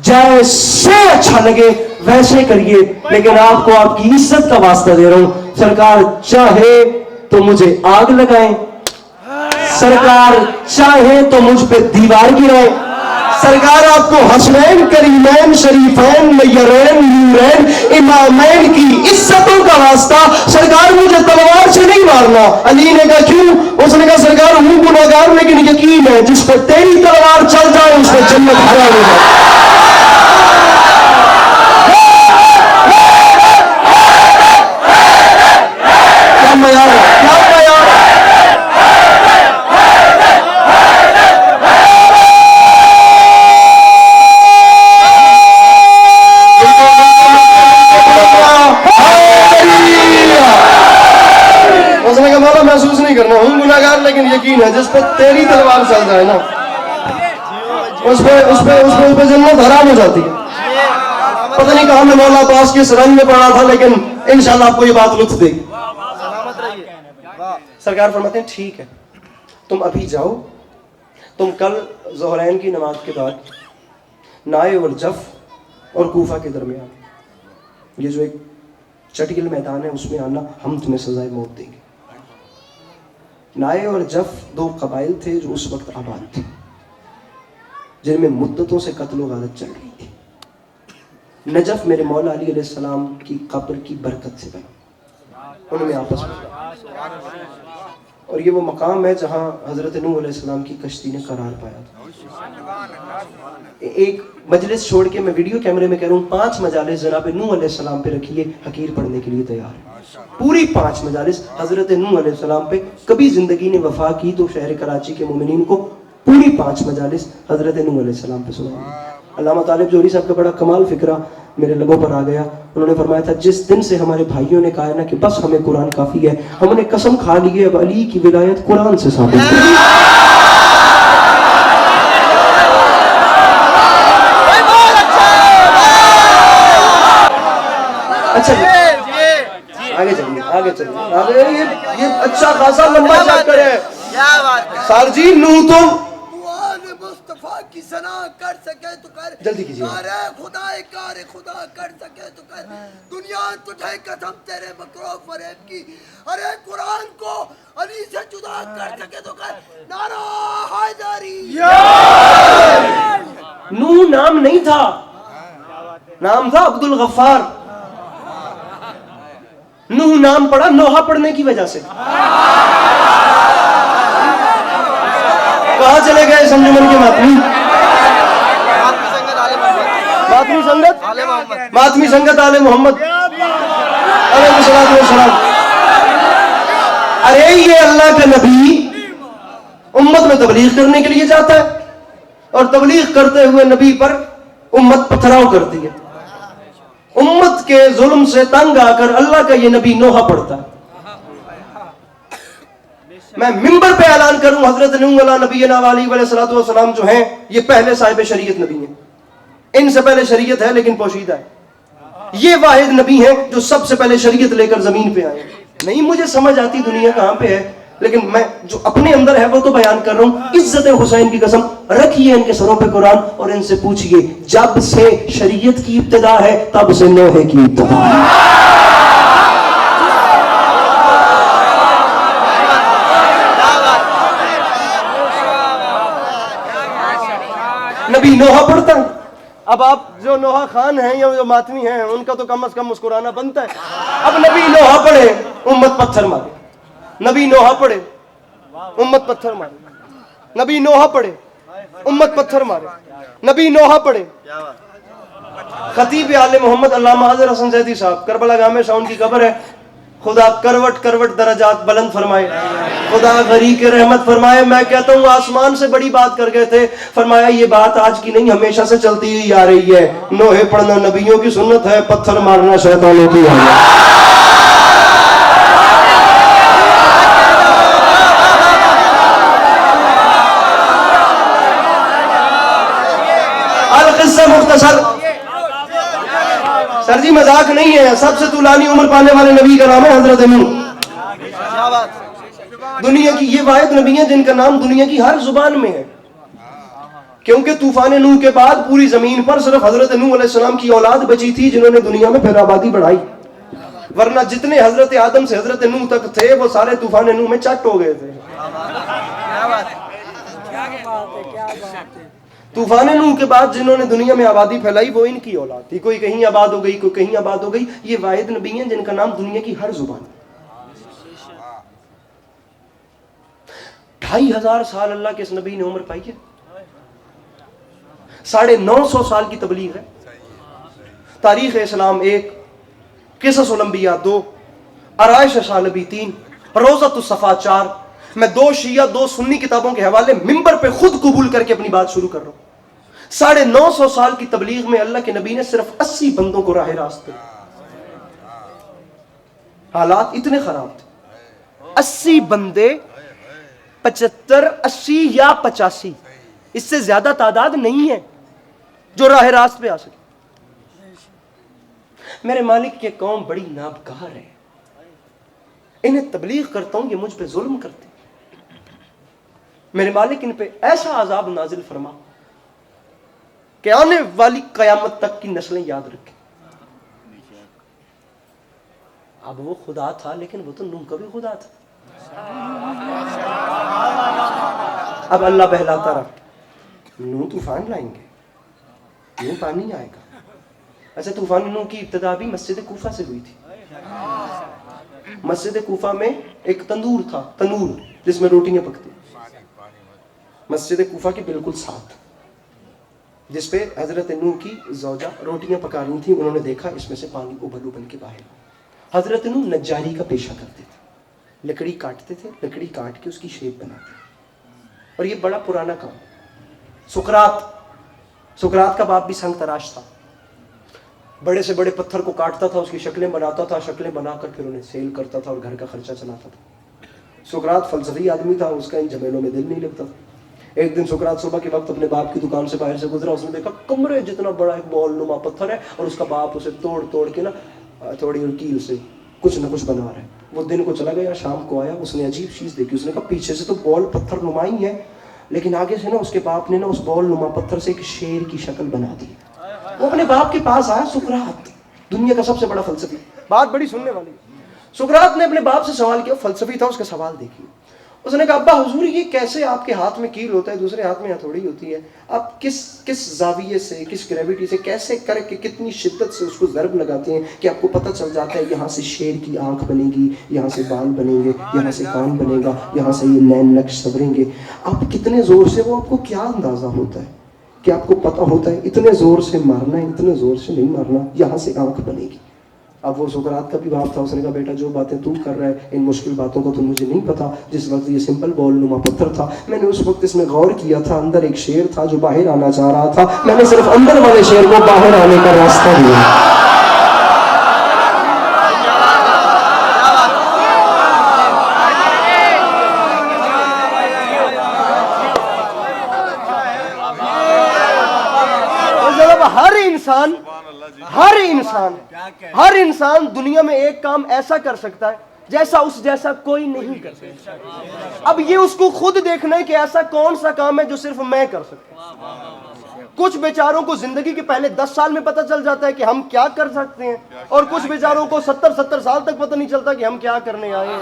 جیسے اچھا لگے ویسے کریے، لیکن آپ کو آپ کی عزت کا واسطہ دے رہا ہوں، سرکار چاہے تو مجھے آگ لگائیں، سرکار چاہے تو مجھ پہ دیوار گرائیں، سرکار آپ کو حسنین کریمین شریفین نیرین نورین امامین کی عزتوں کا واسطہ سرکار مجھے تلوار سے نہیں مارنا۔ علی نے کہا کیوں؟ اس نے کہا سرکار ہوں گناہگار لیکن یقین ہے جس پہ تیری تلوار چل جائے اس پہ جنت حرام ہو جائے۔ کیا معیار ہے؟ کیا معیار ہے؟ اس نے کہا مولا محسوس نہیں کرنا، ہوں گناہگار لیکن یقین ہے جس پہ تیری تلوار چل جائے نا اس پہ جنت حرام ہو جاتی ہے۔ پتہ نہیں کہاں میں مولا عباس کے اس رنگ میں پڑا تھا، لیکن انشاءاللہ آپ کو یہ بات لطف دے گی۔ سرکار فرماتے ہیں ٹھیک ہے تم ابھی جاؤ، تم کل ظہرین کی نماز کے بعد نائے اور جف اور کوفہ کے درمیان یہ جو ایک چٹیل میدان ہے اس میں آنا، ہم تمہیں سزائے موت دیں گے۔ نائے اور جف دو قبائل تھے جو اس وقت آباد تھے، جن میں مدتوں سے قتل و غارت چل رہی تھی۔ نجف میرے مولا علی علیہ السلام کی قبر کی برکت سے بنا، ان میں آپس میں، اور یہ وہ مقام ہے جہاں حضرت نوح علیہ السلام کی کشتی نے قرار پایا تھا۔ ایک مجلس چھوڑ کے میں ویڈیو کیمرے میں کہہ رہا ہوں 5 مجالس جناب نوح علیہ السلام پہ رکھیے، حقیر پڑھنے کے لیے تیار ہے۔ پوری 5 مجالس حضرت نوح علیہ السلام پہ، کبھی زندگی نے وفا کی تو شہر کراچی کے مومنین کو پوری 5 مجالس حضرت نوح علیہ السلام پہ سنائیں۔ علامہ طالب جوہری صاحب کا بڑا کمال فکرہ میرے لبوں پر آ گیا، انہوں نے فرمایا تھا جس دن سے ہمارے بھائیوں نے کہا نا کہ بس ہمیں قرآن کافی ہے، ہم نے قسم کھا لی ہے اب علی کی ولایت قرآن سے ثابت ہے۔ آگے چلیے آگے چلیے آگے. یہ اچھا خاصا لمبا چیپٹر ہے. سار جی نوح تو قرآن مصطفیٰ کی ثنا کر سکے تو کر, جلدی کیجیے. کار خدا کر سکے تو کر, دنیا تجھے قسم تیرے مکر و فریب کی, ارے قرآن کو علی سے جدا کر سکے تو کر, نعرہ حیدری. نوح نام نہیں تھا, نام تھا عبد الغفار. نوح نام پڑا نوحہ پڑھنے کی وجہ سے. کہاں چلے گئے سنجمن کے ماتمی؟ ماتمی سنگت ماتمی سنگت آل محمد علیہ الصلوۃ والسلام. ارے یہ اللہ کا نبی امت میں تبلیغ کرنے کے لیے جاتا ہے, اور تبلیغ کرتے ہوئے نبی پر امت پتھراؤ کرتی ہے. امت کے ظلم سے تنگ آ کر اللہ کا یہ نبی نوحہ پڑھتا ہے. میں ممبر پہ اعلان کروں, حضرت نوح علیہ نبینا علیہ الصلوۃ والسلام جو ہیں یہ پہلے صاحب شریعت نبی ہیں. ان سے پہلے شریعت ہے لیکن پوشیدہ ہے. یہ واحد نبی ہیں جو سب سے پہلے شریعت لے کر زمین پہ آئے. نہیں مجھے سمجھ آتی دنیا کہاں پہ ہے, لیکن میں جو اپنے اندر ہے وہ تو بیان کر رہا ہوں. عزت حسین کی قسم رکھیے ان کے سروں پہ قرآن اور ان سے پوچھئے جب سے شریعت کی ابتدا ہے تب سے نوح کی ابتدا ہے. نبی نوحہ پڑھتا ہے. اب آپ جو نوحہ خان ہیں یا جو ماتمی ہیں ان کا تو کم از کم مسکرانا بنتا ہے. اب نبی نوحہ پڑھے امت پتھر مارے, نبی نوحہ پڑھے امت پتھر مارے, نبی نوحہ پڑھے امت پتھر مارے, نبی نوحہ پڑھے. خطیب آل محمد علامہ حاضر حسن زیدی صاحب کربلا گاہ میں ان کی قبر ہے. خدا کروٹ کروٹ درجات بلند فرمائے, خدا غریق رحمت فرمائے. میں کہتا ہوں آسمان سے بڑی بات کر گئے تھے. فرمایا یہ بات آج کی نہیں ہمیشہ سے چلتی ہوئی آ رہی ہے. نوحے پڑھنا نبیوں کی سنت ہے, پتھر مارنا شیطانوں کی ہے. القصہ مختصر. سر جی مذاق نہیں ہے, سب سے طولانی عمر پانے والے نبی کا نام ہے حضرت نوح. دنیا کی یہ واحد نبی ہیں جن کا نام دنیا کی ہر زبان میں ہے, کیونکہ طوفان نوح کے بعد پوری زمین پر صرف حضرت نوح علیہ السلام کی اولاد بچی تھی جنہوں نے دنیا میں پھر آبادی بڑھائی, ورنہ جتنے حضرت آدم سے حضرت نوح تک تھے وہ سارے طوفان نوح میں چٹ ہو گئے تھے. طوفان نوح کے بعد جنہوں نے دنیا میں آبادی پھیلائی وہ ان کی اولاد تھی. کوئی کہیں آباد ہو گئی, کوئی کہیں آباد ہو گئی. یہ واحد نبی ہیں جن کا نام دنیا کی ہر زبان. 2500 سال اللہ کے اس نبی نے عمر پائی ہے. 950 سال کی تبلیغ ہے. تاریخ اسلام 1, قصص الانبیاء 2, آرائش صالبی 3, روضۃ الصفا 4. میں 2 شیعہ 2 سنی کتابوں کے حوالے ممبر پہ خود قبول کر کے اپنی بات شروع کر رہا ہوں. 950 سال کی تبلیغ میں اللہ کے نبی نے صرف 80 بندوں کو راہ راست پہ. حالات اتنے خراب تھے. 80 بندے, 75 80 یا 85, اس سے زیادہ تعداد نہیں ہے جو راہ راست پہ آ سکے. میرے مالک کی قوم بڑی نابکار ہے. انہیں تبلیغ کرتا ہوں یہ مجھ پہ ظلم کرتے. میرے مالک ان پہ ایسا عذاب نازل فرما کہ آنے والی قیامت تک کی نسلیں یاد رکھیں. اب وہ خدا تھا لیکن وہ تو نوح کا بھی خدا تھا. اب اللہ بہلاتا رہا, نوح طوفان لائیں گے, نوح پانی آئے گا. اچھا طوفان نوح کی ابتدا بھی مسجد کوفہ سے ہوئی تھی. مسجد کوفہ میں ایک تندور تھا, تنور جس میں روٹیاں پکتی, مسجد کوفہ کے بالکل ساتھ, جس پہ حضرت نوح کی زوجہ روٹیاں پکا رہی تھیں. انہوں نے دیکھا اس میں سے پانی ابل ابل کے باہر. حضرت نوح نجاری کا پیشہ کرتے تھے, لکڑی کاٹتے تھے, لکڑی کاٹ کے اس کی شیپ بناتے. اور یہ بڑا پرانا کام. سقراط کا باپ بھی سنگ تراش تھا. بڑے سے بڑے پتھر کو کاٹتا تھا, اس کی شکلیں بناتا تھا, شکلیں بنا کر پھر انہیں سیل کرتا تھا اور گھر کا خرچہ چلاتا تھا. سقراط فلسفی آدمی تھا, اس کا ان جھمیلوں میں دل نہیں لگتا تھا. ایک دن سقراط صبح کے وقت اپنے باپ کی دکان سے باہر سے گزرا. اس نے دیکھا کمرے جتنا بڑا ایک بال نما پتھر ہے اور اس کا باپ اسے توڑ توڑ کے نا تھوڑی کیل سے کچھ نہ کچھ بنا رہا ہے. وہ دن کو چلا گیا, شام کو آیا, اس نے عجیب چیز دیکھی. اس نے کہا پیچھے سے تو بال پتھر نما ہی ہے, لیکن آگے سے نا اس کے باپ نے نا اس بال نما پتھر سے ایک شیر کی شکل بنا دی. وہ اپنے باپ کے پاس آیا, سقراط دنیا کا سب سے بڑا فلسفی, بات بڑی سننے والی. سقراط نے اپنے باپ سے سوال کیا, فلسفی تھا, اس کا سوال دیکھیے. اس نے کہا ابا حضور یہ کیسے آپ کے ہاتھ میں کیل ہوتا ہے, دوسرے ہاتھ میں ہتھوڑی ہوتی ہے, آپ کس زاویے سے, کس گریوٹی سے, کیسے کر کے کتنی شدت سے اس کو ضرب لگاتے ہیں کہ آپ کو پتہ چل جاتا ہے یہاں سے شیر کی آنکھ بنے گی, یہاں سے بال بنیں گے, یہاں سے کان بنے گا, یہاں سے یہ نین نقش سنوریں گے. آپ کتنے زور سے, وہ آپ کو کیا اندازہ ہوتا ہے کہ آپ کو پتہ ہوتا ہے اتنے زور سے مارنا ہے, اتنے زور سے نہیں مارنا, یہاں سے آنکھ بنے گی. اب وہ سقراط کا بھی باپ تھا, اس نے کہا بیٹا جو باتیں تو کر رہا ہے ان مشکل باتوں کو تو مجھے نہیں پتا. جس وقت یہ سمپل بال نما پتھر تھا, میں نے اس وقت اس میں غور کیا تھا, اندر ایک شیر تھا جو باہر آنا چاہ رہا تھا, میں نے صرف اندر والے شیر کو باہر آنے کا راستہ دیا. ہر انسان دنیا میں ایک کام ایسا کر سکتا ہے جیسا اس جیسا کوئی نہیں کر سکتا. اب یہ اس کو خود دیکھنا ہے کہ ایسا کون سا کام ہے جو صرف میں کر سکتا ہوں. کچھ بیچاروں کو زندگی کے پہلے 10 سال میں پتہ چل جاتا ہے کہ ہم کیا کر سکتے ہیں, اور کچھ بیچاروں کو 70 سال تک پتہ نہیں چلتا کہ ہم کیا کرنے آئے ہیں.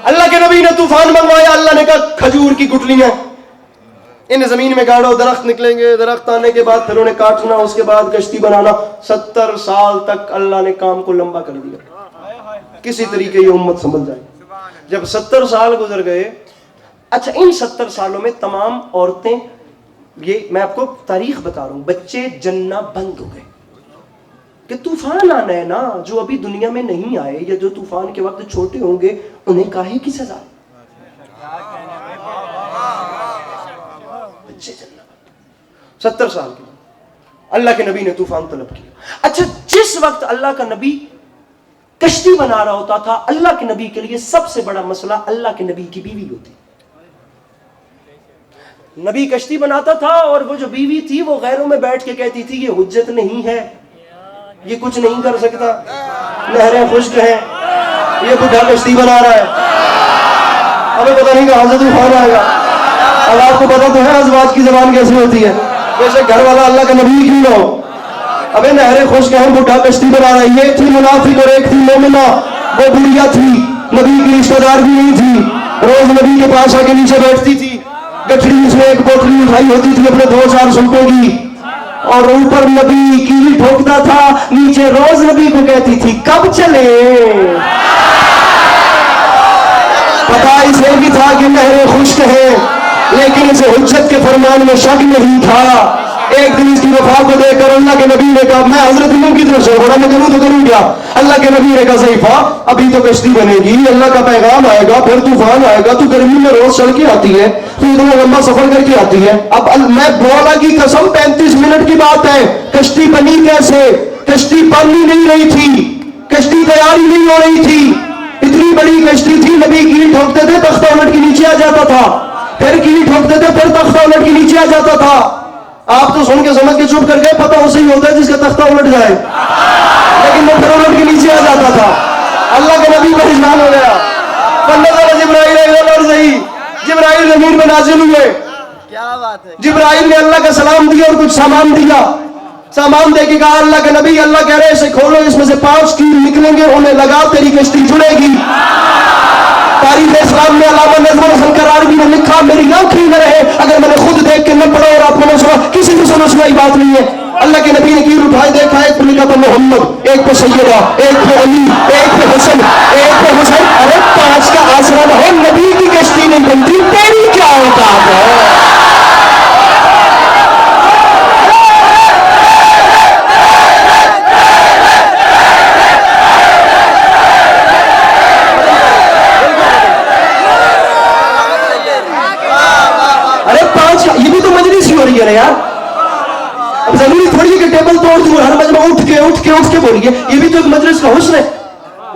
اللہ کے نبی نے طوفان منگوایا, اللہ نے کہا کھجور کی گٹلیاں ان زمین میں گاڑو, درخت نکلیں گے, درخت آنے کے بعد پھر انہیں کاٹنا, اس کے بعد کشتی بنانا. 70 سال تک اللہ نے کام کو لمبا کر دیا, کسی طریقے یہ امت سنبھل جائے. جب 70 سال گزر گئے, اچھا ان 70 سالوں میں تمام عورتیں, یہ میں آپ کو تاریخ بتا رہا ہوں, بچے جننا بند ہو گئے کہ طوفان آنا ہے نا, جو ابھی دنیا میں نہیں آئے یا جو طوفان کے وقت چھوٹے ہوں گے انہیں کاہے کی سزا. بچے جننا 70 سال کے اللہ کے نبی نے طوفان طلب کیا. اچھا جس وقت اللہ کا نبی کشتی بنا رہا ہوتا تھا, اللہ کے نبی کے لیے سب سے بڑا مسئلہ اللہ کے نبی کی بیوی ہوتی. نبی کشتی بناتا تھا اور وہ جو بیوی تھی وہ غیروں میں بیٹھ کے کہتی تھی یہ حجت نہیں ہے, یہ کچھ نہیں کر سکتا, نہریں خشک ہیں, یہ بڈھا کشتی بنا رہا ہے, ہمیں پتہ نہیں کہاں سے طوفان آئے گا. اب آپ کو پتا تو ہے ازواج کی زبان کیسی ہوتی ہے, ویسے گھر والا اللہ کا نبی کیوں نہ ہو. ابے نہریں خشک ہیں, بڈھا کشتی بنا رہا ہے. یہ تھی منافق اور ایک تھی مومنہ, وہ بڑھیا تھی, نبی کی رشتہ دار بھی نہیں تھی, روز نبی کے پاس آ کے نیچے بیٹھتی تھی, گٹھڑی اس میں ایک بوتلی اٹھائی ہوتی تھی اپنے 2-4 سوٹوں کی, اور اوپر نبی کیل ٹھوکتا تھا, نیچے روز نبی کو کہتی تھی کب چلے. پتا اسے بھی تھا کہ نہریں خشک ہیں, لیکن اسے حجت کے فرمان میں شک نہیں تھا. ایک دن اس کی وفا کو دیکھ کر اللہ کے نبی نے کہا, میں حضرت نوح کی طرف سے ہو رہا, میں کروں تو کروں کیا. اللہ کے نبی نے کہا ضعیفہ ابھی تو کشتی بنے گی, اللہ کا پیغام آئے گا, پھر طوفان آئے گا, تو گرمی میں روز چل کے آتی ہے, تو اتنا لمبا سفر کر کے آتی ہے. اب میں مولا کی قسم 35 منٹ کی بات ہے, کشتی بنی کیسے؟ کشتی پانی نہیں رہی تھی, کشتی تیاری نہیں ہو رہی تھی, اتنی بڑی کشتی تھی. نبی کیل ٹھوکتے تھے, تختہ الٹ کے نیچے آ جاتا تھا, پھر کیل ٹھوکتے تھے, پھر تختہ الٹ کے نیچے آ جاتا تھا. آپ تو سن کے سمجھ کے چپ کر گئے, پتہ اسے ہی ہوتا ہے جس کا تختہ الٹ جائے, لیکن وہ پھر الٹ کے نیچے آ جاتا تھا. اللہ کے نبی پریشان ہو گیا. جبرائیل زمین پہ نازل ہوئے, کیا بات ہے, جبرائیل نے اللہ کا سلام دیا اور کچھ سامان دیا. سامان دے کے کہا اللہ کے نبی, اللہ کہہ رہے اسے کھولو, اس میں سے 5 کیل نکلیں گے, انہیں لگا, تیری کشتی جڑے گی. تاریخ اسلام میں علامہ نظم الحسن کرارگی نے لکھا, میری آنکھ ہی نہ رہے اگر میں نے خود دیکھ کے نہ پڑھا اور آپ کو نہ سنا, کسی کو سمجھ میں بات نہیں ہے. اللہ کے نبی نے کیل اٹھائے, دیکھا, ایک پہ لکھا تھا محمد, ایک پہ سیدہ, ایک پہ علی, ایک پہ حسن, ایک پہ حسین. ارے 5 کا آسرا نہ ہو, نبی کی کشتی نہیں بنتی, تیری کیا اوقات ہے. یہ بھی تو مجلس ہی ہو رہی ہے نا یار, اب ضروری تھوڑی ہے کہ ٹیبل توڑ دوں, ہر مجمع اٹھ کے بولیے, یہ بھی تو ایک مجلس کا حسن ہے.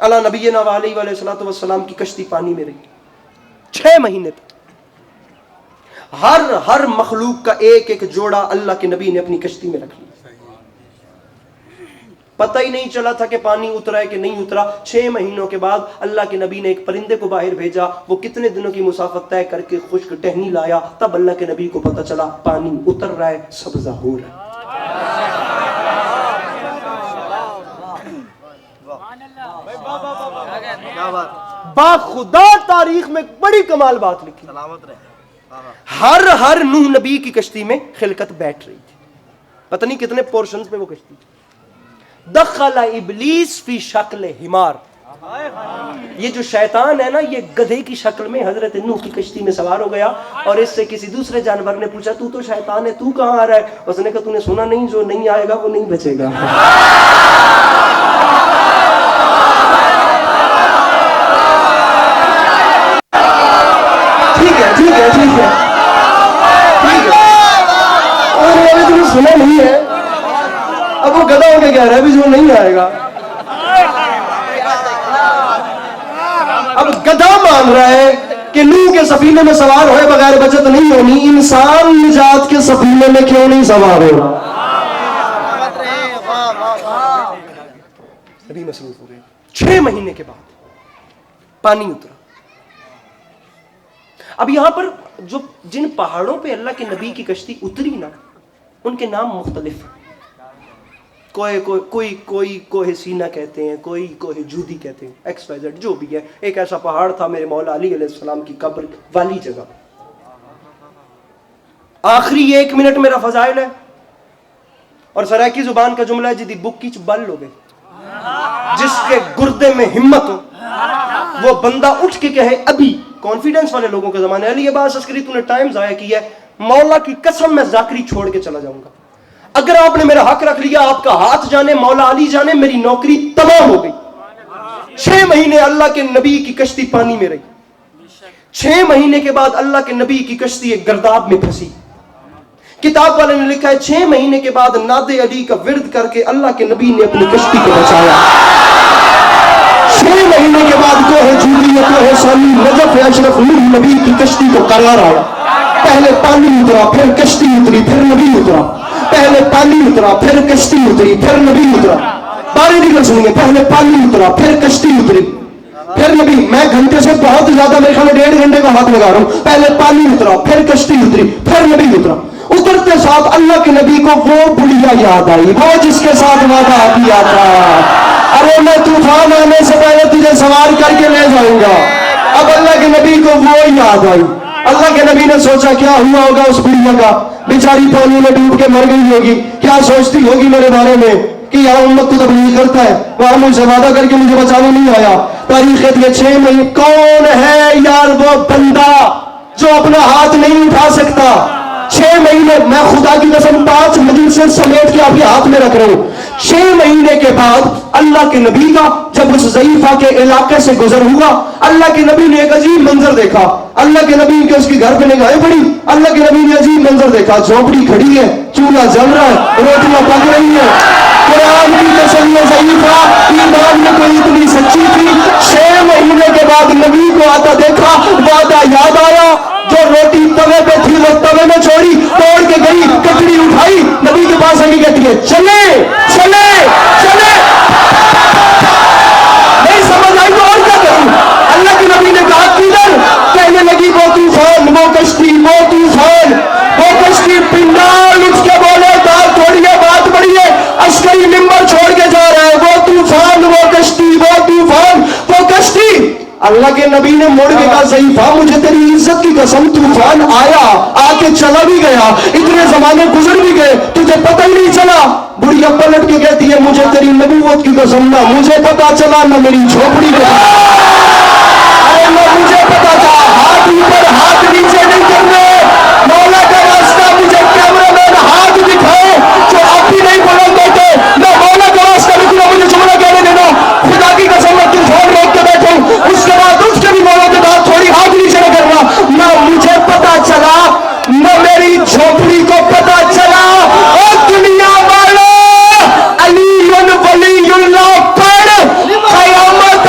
اللہ نبینا علیہ والسلام کی کشتی پانی میں رہی 6 مہینے تک. ہر مخلوق کا ایک ایک جوڑا اللہ کے نبی نے اپنی کشتی میں رکھ لیا. پتہ ہی نہیں چلا تھا کہ پانی اترا ہے کہ نہیں اترا. 6 مہینوں کے بعد اللہ کے نبی نے ایک پرندے کو باہر بھیجا. وہ کتنے دنوں کی مسافت طے کر کے خشک ٹہنی لایا. تب اللہ کے نبی کو پتہ چلا پانی اتر رہا ہے, سبزہ ہو رہا ہے. با خدا تاریخ میں بڑی کمال بات لکھی. ہر نوح نبی کی کشتی میں خلقت بیٹھ رہی تھی. پتہ نہیں کتنے پورشنز میں وہ کشتی تھی. دخل ابلیس فی شکل حمار. یہ جو شیطان ہے نا, یہ گدھے کی شکل میں حضرت نوح کی کشتی میں سوار ہو گیا. اور اس سے کسی دوسرے جانور نے پوچھا تو شیطان ہے, تو کہاں آ رہا ہے؟ اس نے کہا تو نے سنا نہیں, جو نہیں آئے گا وہ نہیں بچے گا. ٹھیک ہے اور ابھی تمہیں سنا نہیں ہے. اب وہ گدھا ہو کے کہہ رہا ہے بھی جو نہیں آئے گا. اب گدھا مان رہا ہے کہ نوح کے سفینے میں سوار ہوئے بغیر بچت نہیں ہونی, انسان نجات کے سفینے میں کیوں نہیں سوار ہو رہا؟ ابھی مصروف ہو گئے. 6 مہینے کے بعد پانی اترا. اب یہاں پر جن پہاڑوں پہ اللہ کے نبی کی کشتی اتری نا, ان کے نام مختلف ہیں. کوئی کوہ سینا کہتے ہیں, کوئی کوہ جودی کہتے ہیں, ایکس وائی زیڈ جو بھی ہے. ایک ایسا پہاڑ تھا میرے مولا علی علیہ السلام کی قبر والی جگہ. آخری 1 منٹ میرا فضائل ہے اور سرائکی زبان کا جملہ ہے جدی بک کیچ بل ہو گئے. جس کے گردے میں ہمت ہو وہ بندہ اٹھ کے کہے ابھی. کانفیڈنس والے لوگوں کے زمانے علی عباس عسکری تو نے ٹائم ضائع کیا ہے, مولا کی قسم میں ذاکری چھوڑ کے چلا جاؤں گا. اگر آپ نے میرا حق رکھ لیا, آپ کا ہاتھ جانے مولا علی جانے, میری نوکری تمام ہو گئی. 6 مہینے اللہ کے نبی کی کشتی پانی میں رہی. 6 مہینے کے بعد اللہ کے نبی کی کشتی ایک گرداب میں پھنسی. کتاب والے نے لکھا ہے 6 مہینے کے بعد ناد علی کا ورد کر کے اللہ کے نبی نے اپنی کشتی کو بچایا. 6 مہینے کے بعد کوہ جودی, کوہ سالی, نجف اشرف نوح نبی کی کشتی کو قرار آیا. پہلے پانی اترا, پھر کشتی اتری, پھر نبی اترا. پہلے پانی اترا, پھر کشتی اتری, پھر نبی اترا. باری دیگر سنیے, پہلے پانی اترا, پھر کشتی اتری, پھر نبی. میں گھنٹے سے بہت زیادہ, میرے خیال میں 1.5 گھنٹے کا ہاتھ لگا رہا ہوں. پہلے پانی اترا, پھر کشتی اتری, پھر نبی اترا. اترتے ساتھ اللہ کے نبی کو وہ بڑھیا یاد آئی, وہ جس کے ساتھ وعدہ کیا تھا, ارے میں طوفان آنے سے پہلے تجھے سوار کر کے لے جاؤں گا. اب اللہ کے نبی کو وہ یاد آئی. اللہ کے نبی نے سوچا کیا ہوا ہوگا اس بڑھیا کا, بیچاری پانی میں ڈوب کے مر گئی ہوگی, کیا سوچتی ہوگی میرے بارے میں کہ یار امت کو تبلیغ کرتا ہے, وہاں مجھ سے وعدہ کر کے مجھے بچانے نہیں آیا. تاریخ یہ 6 مہینے. کون ہے یار وہ بندہ جو اپنا ہاتھ نہیں اٹھا سکتا؟ 6 مہینے, میں خدا کی قسم 5 مجلسیں سمیٹ کے آپ کے ہاتھ میں رکھ رہا ہوں. 6 مہینے کے بعد اللہ کے نبی کا جب اس ضعیفہ کے علاقے سے گزر ہوا, اللہ کے نبی نے ایک عجیب منظر دیکھا. اللہ کے نبی کے اس کی گھر پہ نگاہیں پڑی. اللہ کے نبی نے عجیب منظر دیکھا, جھونپڑی کھڑی ہے, چولہا جل رہا ہے, روٹیاں پک رہی ہیں. قرآن کی قسم یہ ضعیفہ ایمان میں کوئی اتنی سچی تھی. 6 مہینے کے بعد نبی کو آتا دیکھا, وعدہ یاد آیا. جو روٹی توے پہ تھی وہ توے میں چھوڑی, توڑ کے گئی, کٹڑی اٹھائی, نبی کے پاس آگے کہتی ہے چلے چلے چلے. نہیں سمجھ آئی تو اور کیا کروں. اللہ کے نبی نے کہا کدھر, کہنے لگی وہ طوفان, وہ کشتی, وہ طوفان, وہ کشتی. پنڈال اٹھ کے بولے بات تھوڑی ہے, بات بڑی ہے, عسکری ممبر چھوڑ کے جا رہا ہے. وہ طوفان, وہ کشتی, وہ طوفان, وہ کشتی. اللہ کے نبی نے مڑ کے کہا ضعیفہ مجھے تیری عزت کی قسم, طوفان آیا, آ کے چلا بھی گیا, اتنے زمانے گزر بھی گئے, تجھے پتہ ہی نہیں چلا. بڑھیا پلٹ کے کہتی ہے مجھے تیری نبوت کی قسم, نہ مجھے پتا چلا نہ میری جھوپڑی کو. ارے نہ مجھے پتا تھا, ہاتھ اوپر ہاتھ نیچے نہیں کرنے. مولا کا واسطہ مجھے کیمرہ مین ہاتھ دکھائے جو آپ بھی نہیں بولن دیتے. نہ مولا کا واسطہ رکنا, مجھے جملہ کہنے دینا. خدا کی قسم میں طوفان روک کے بیٹھوں, اس کے بعد اس کے بھی مولا کے بعد تھوڑی ہاتھ نیچے نہ کرنا. نہ مجھے پتا چلا نہ میری جھوپڑی کو پتا چلا. اور دنیا والوں علی ولی اللہ پڑھ, قیامت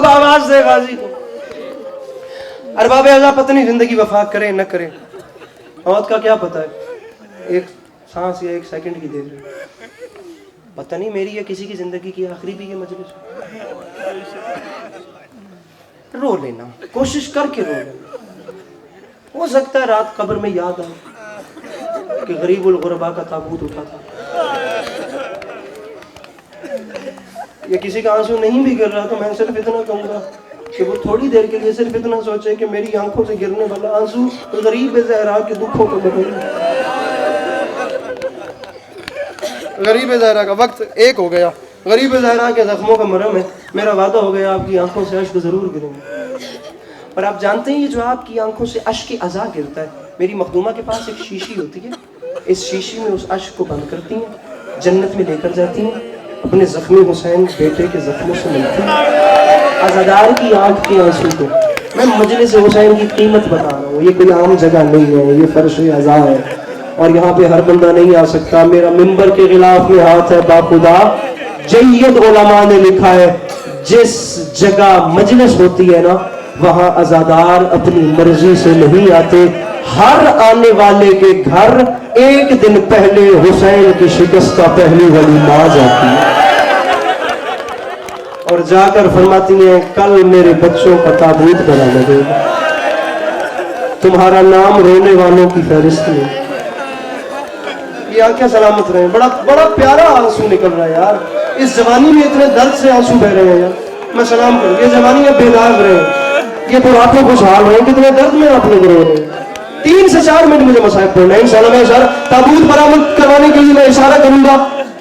اب آواز دے غازی کو. ارباب اعضاء پتہ نہیں زندگی وفا کرے نہ کرے, موت کا کیا پتہ ہے, ایک سانس یا ایک سیکنڈ کی دیر ہے, پتہ نہیں میری یا کسی کی زندگی کی آخری بھی یہ مجلس. رو لینا, کوشش کر کے رو لینا. ہو سکتا ہے رات قبر میں یاد آئے کہ غریب الغربا کا تابوت اٹھا تھا, یا کسی کا آنسو نہیں بھی گر رہا تو میں صرف اتنا کہوں گا کہ وہ تھوڑی دیر کے لیے صرف اتنا سوچے کہ میری آنکھوں سے گرنے والا آنسو غریب زہرا کے دکھوں کو بدل. غریب زہرا کا وقت ایک ہو گیا, غریب زہرا کے زخموں کا مرہم ہے. میرا وعدہ ہو گیا آپ کی آنکھوں سے اشک ضرور گریں گے. اور آپ جانتے ہیں یہ جو آپ کی آنکھوں سے اشک عزا گرتا ہے, میری مخدومہ کے پاس ایک شیشی ہوتی ہے, اس شیشی میں اس اشک کو بند کرتی ہیں, جنت میں لے کر جاتی ہیں, اپنے زخمی حسین بیٹے کے زخموں سے ملتی ہیں, عزادار کی آنکھ کے آنسو کو. میں مجلس حسین کی قیمت بتا رہا ہوں, یہ کوئی عام جگہ نہیں ہے, یہ فرش عزا ہے, اور یہاں پہ ہر بندہ نہیں آ سکتا. میرا ممبر کے غلاف میں ہاتھ ہے باخدا, جید علماء نے لکھا ہے جس جگہ مجلس ہوتی ہے نا وہاں عزادار اپنی مرضی سے نہیں آتے, ہر آنے والے کے گھر ایک دن پہلے حسین کی شکستہ پہلی والی ماں جاتی ہے اور جا کر فرماتی ہیں کل میرے بچوں کا تابوت برآمد ہوگا, تمہارا نام رونے والوں کی فہرست میں. یہ آنکھیں سلامت رہے. بڑا پیارا آنسو نکل رہا ہے یار, اس جوانی میں اتنے درد سے آنسو بہ رہے ہیں یار. میں سلام کروں, یہ جوانی اب بے داغ رہے, یہ بڑھاپے خوشحال رہے, کتنے درد میں آپ لوگ رو رہے ہیں. 3 سے 4 منٹ مجھے مصائب پڑھنا ہے انشاءاللہ. میں اشارہ تابوت برآمد کروانے کے لیے میں اشارہ کروں گا,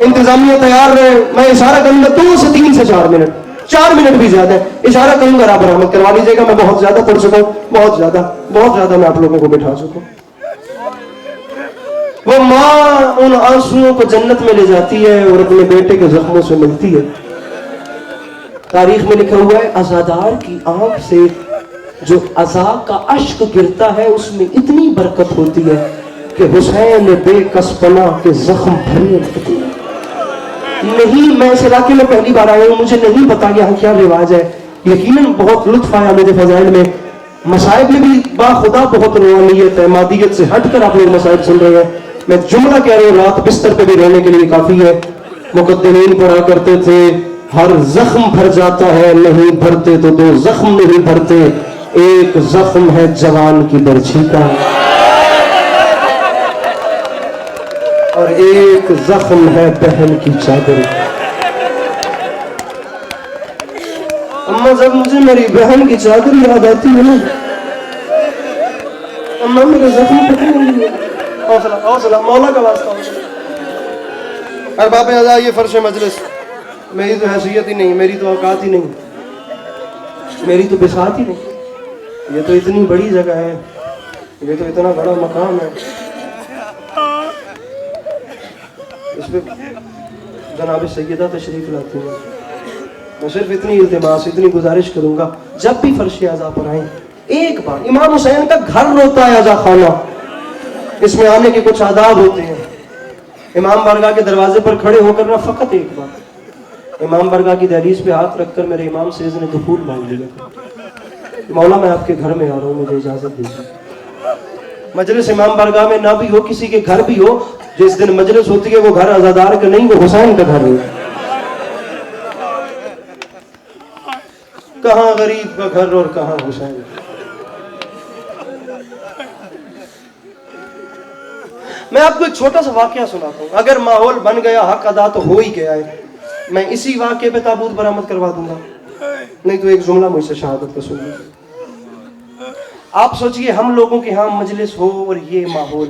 انتظامیہ تیار رہے, میں اشارہ کروں گا 2 سے 3 سے 4 منٹ, 4 منٹ بھی زیادہ ہے, اشارہ کروں گا آپ برآمد کروا لیجیے گا. میں بہت زیادہ پڑھ سکوں, بہت زیادہ میں آپ لوگوں کو بٹھا سکوں. وہ ماں ان آنسوؤں کو جنت میں لے جاتی ہے اور اپنے بیٹے کے زخموں سے ملتی ہے. تاریخ میں لکھا ہوا ہے عزادار کی آنکھ سے جو عزا کا اشک گرتا ہے اس میں اتنی برکت ہوتی ہے کہ حسین بے کس پناہ کے زخم بھرنے لگتے ہیں. نہیں, میں اس علاقے میں پہلی بار آیا ہوں, مجھے نہیں پتا یہاں کیا رواج ہے. یقیناً بہت لطف آیا مجھے فضائل میں, مصائب میں بھی باخدا بہت روحانیت ہے, مادیت سے ہٹ کر آپ لوگ مصائب سن رہے ہیں. میں جملہ کہہ رہا ہوں, رات بستر پہ بھی رہنے کے لیے کافی ہے. مقدمین پڑھا کرتے تھے ہر زخم بھر جاتا ہے, نہیں بھرتے تو 2 زخم نہیں بھرتے, ایک زخم ہے جوان کی برچھی کا اور ایک زخم ہے بہن کی چادر. اما جب مجھے میری بہن کی چادر یاد آتی ہے نا, اما میرے زخم پتہ نہیں ہے. حوصلہ مولا کا واسطہ. ارباب اعضاء, یہ فرش مجلس میری تو حیثیت ہی نہیں, میری تو اوقات ہی نہیں, میری تو بساط ہی نہیں. یہ تو اتنی بڑی جگہ ہے, یہ تو اتنا بڑا مقام ہے, اس پہ جناب سیدہ تشریف لاتی ہیں. میں صرف اتنی التماس, اتنی گزارش کروں گا جب بھی فرش عزا پر آئیں ایک بار, امام حسین کا گھر روتا ہے عزا خانہ, اس میں آنے کے کچھ آداب ہوتے ہیں. امام بارگاہ کے دروازے پر کھڑے ہو کر نہ فقط ایک بار امام بارگاہ کی دہلیز پہ ہاتھ رکھ کر میرے امام سے اذن دخول مانگ لیا, مولا میں آپ کے گھر میں آ رہا ہوں, مجھے اجازت دیجیے. مجلس امام بارگاہ میں نہ بھی ہو, کسی کے گھر بھی ہو, جس دن مجلس ہوتی ہے وہ گھر عزادار کا نہیں, وہ حسین کا گھر ہے. کہاں غریب کا گھر اور کہاں حسین. میں آپ کو ایک چھوٹا سا واقعہ سناتا ہوں, اگر ماحول بن گیا حق ادا تو ہو ہی گیا ہے. میں اسی واقعے پہ تابوت برآمد کروا دوں گا, نہیں تو ایک جملہ مجھ سے شہادت کا سن لیجیے. آپ سوچئے ہم لوگوں کے ہاں مجلس ہو اور یہ ماحول.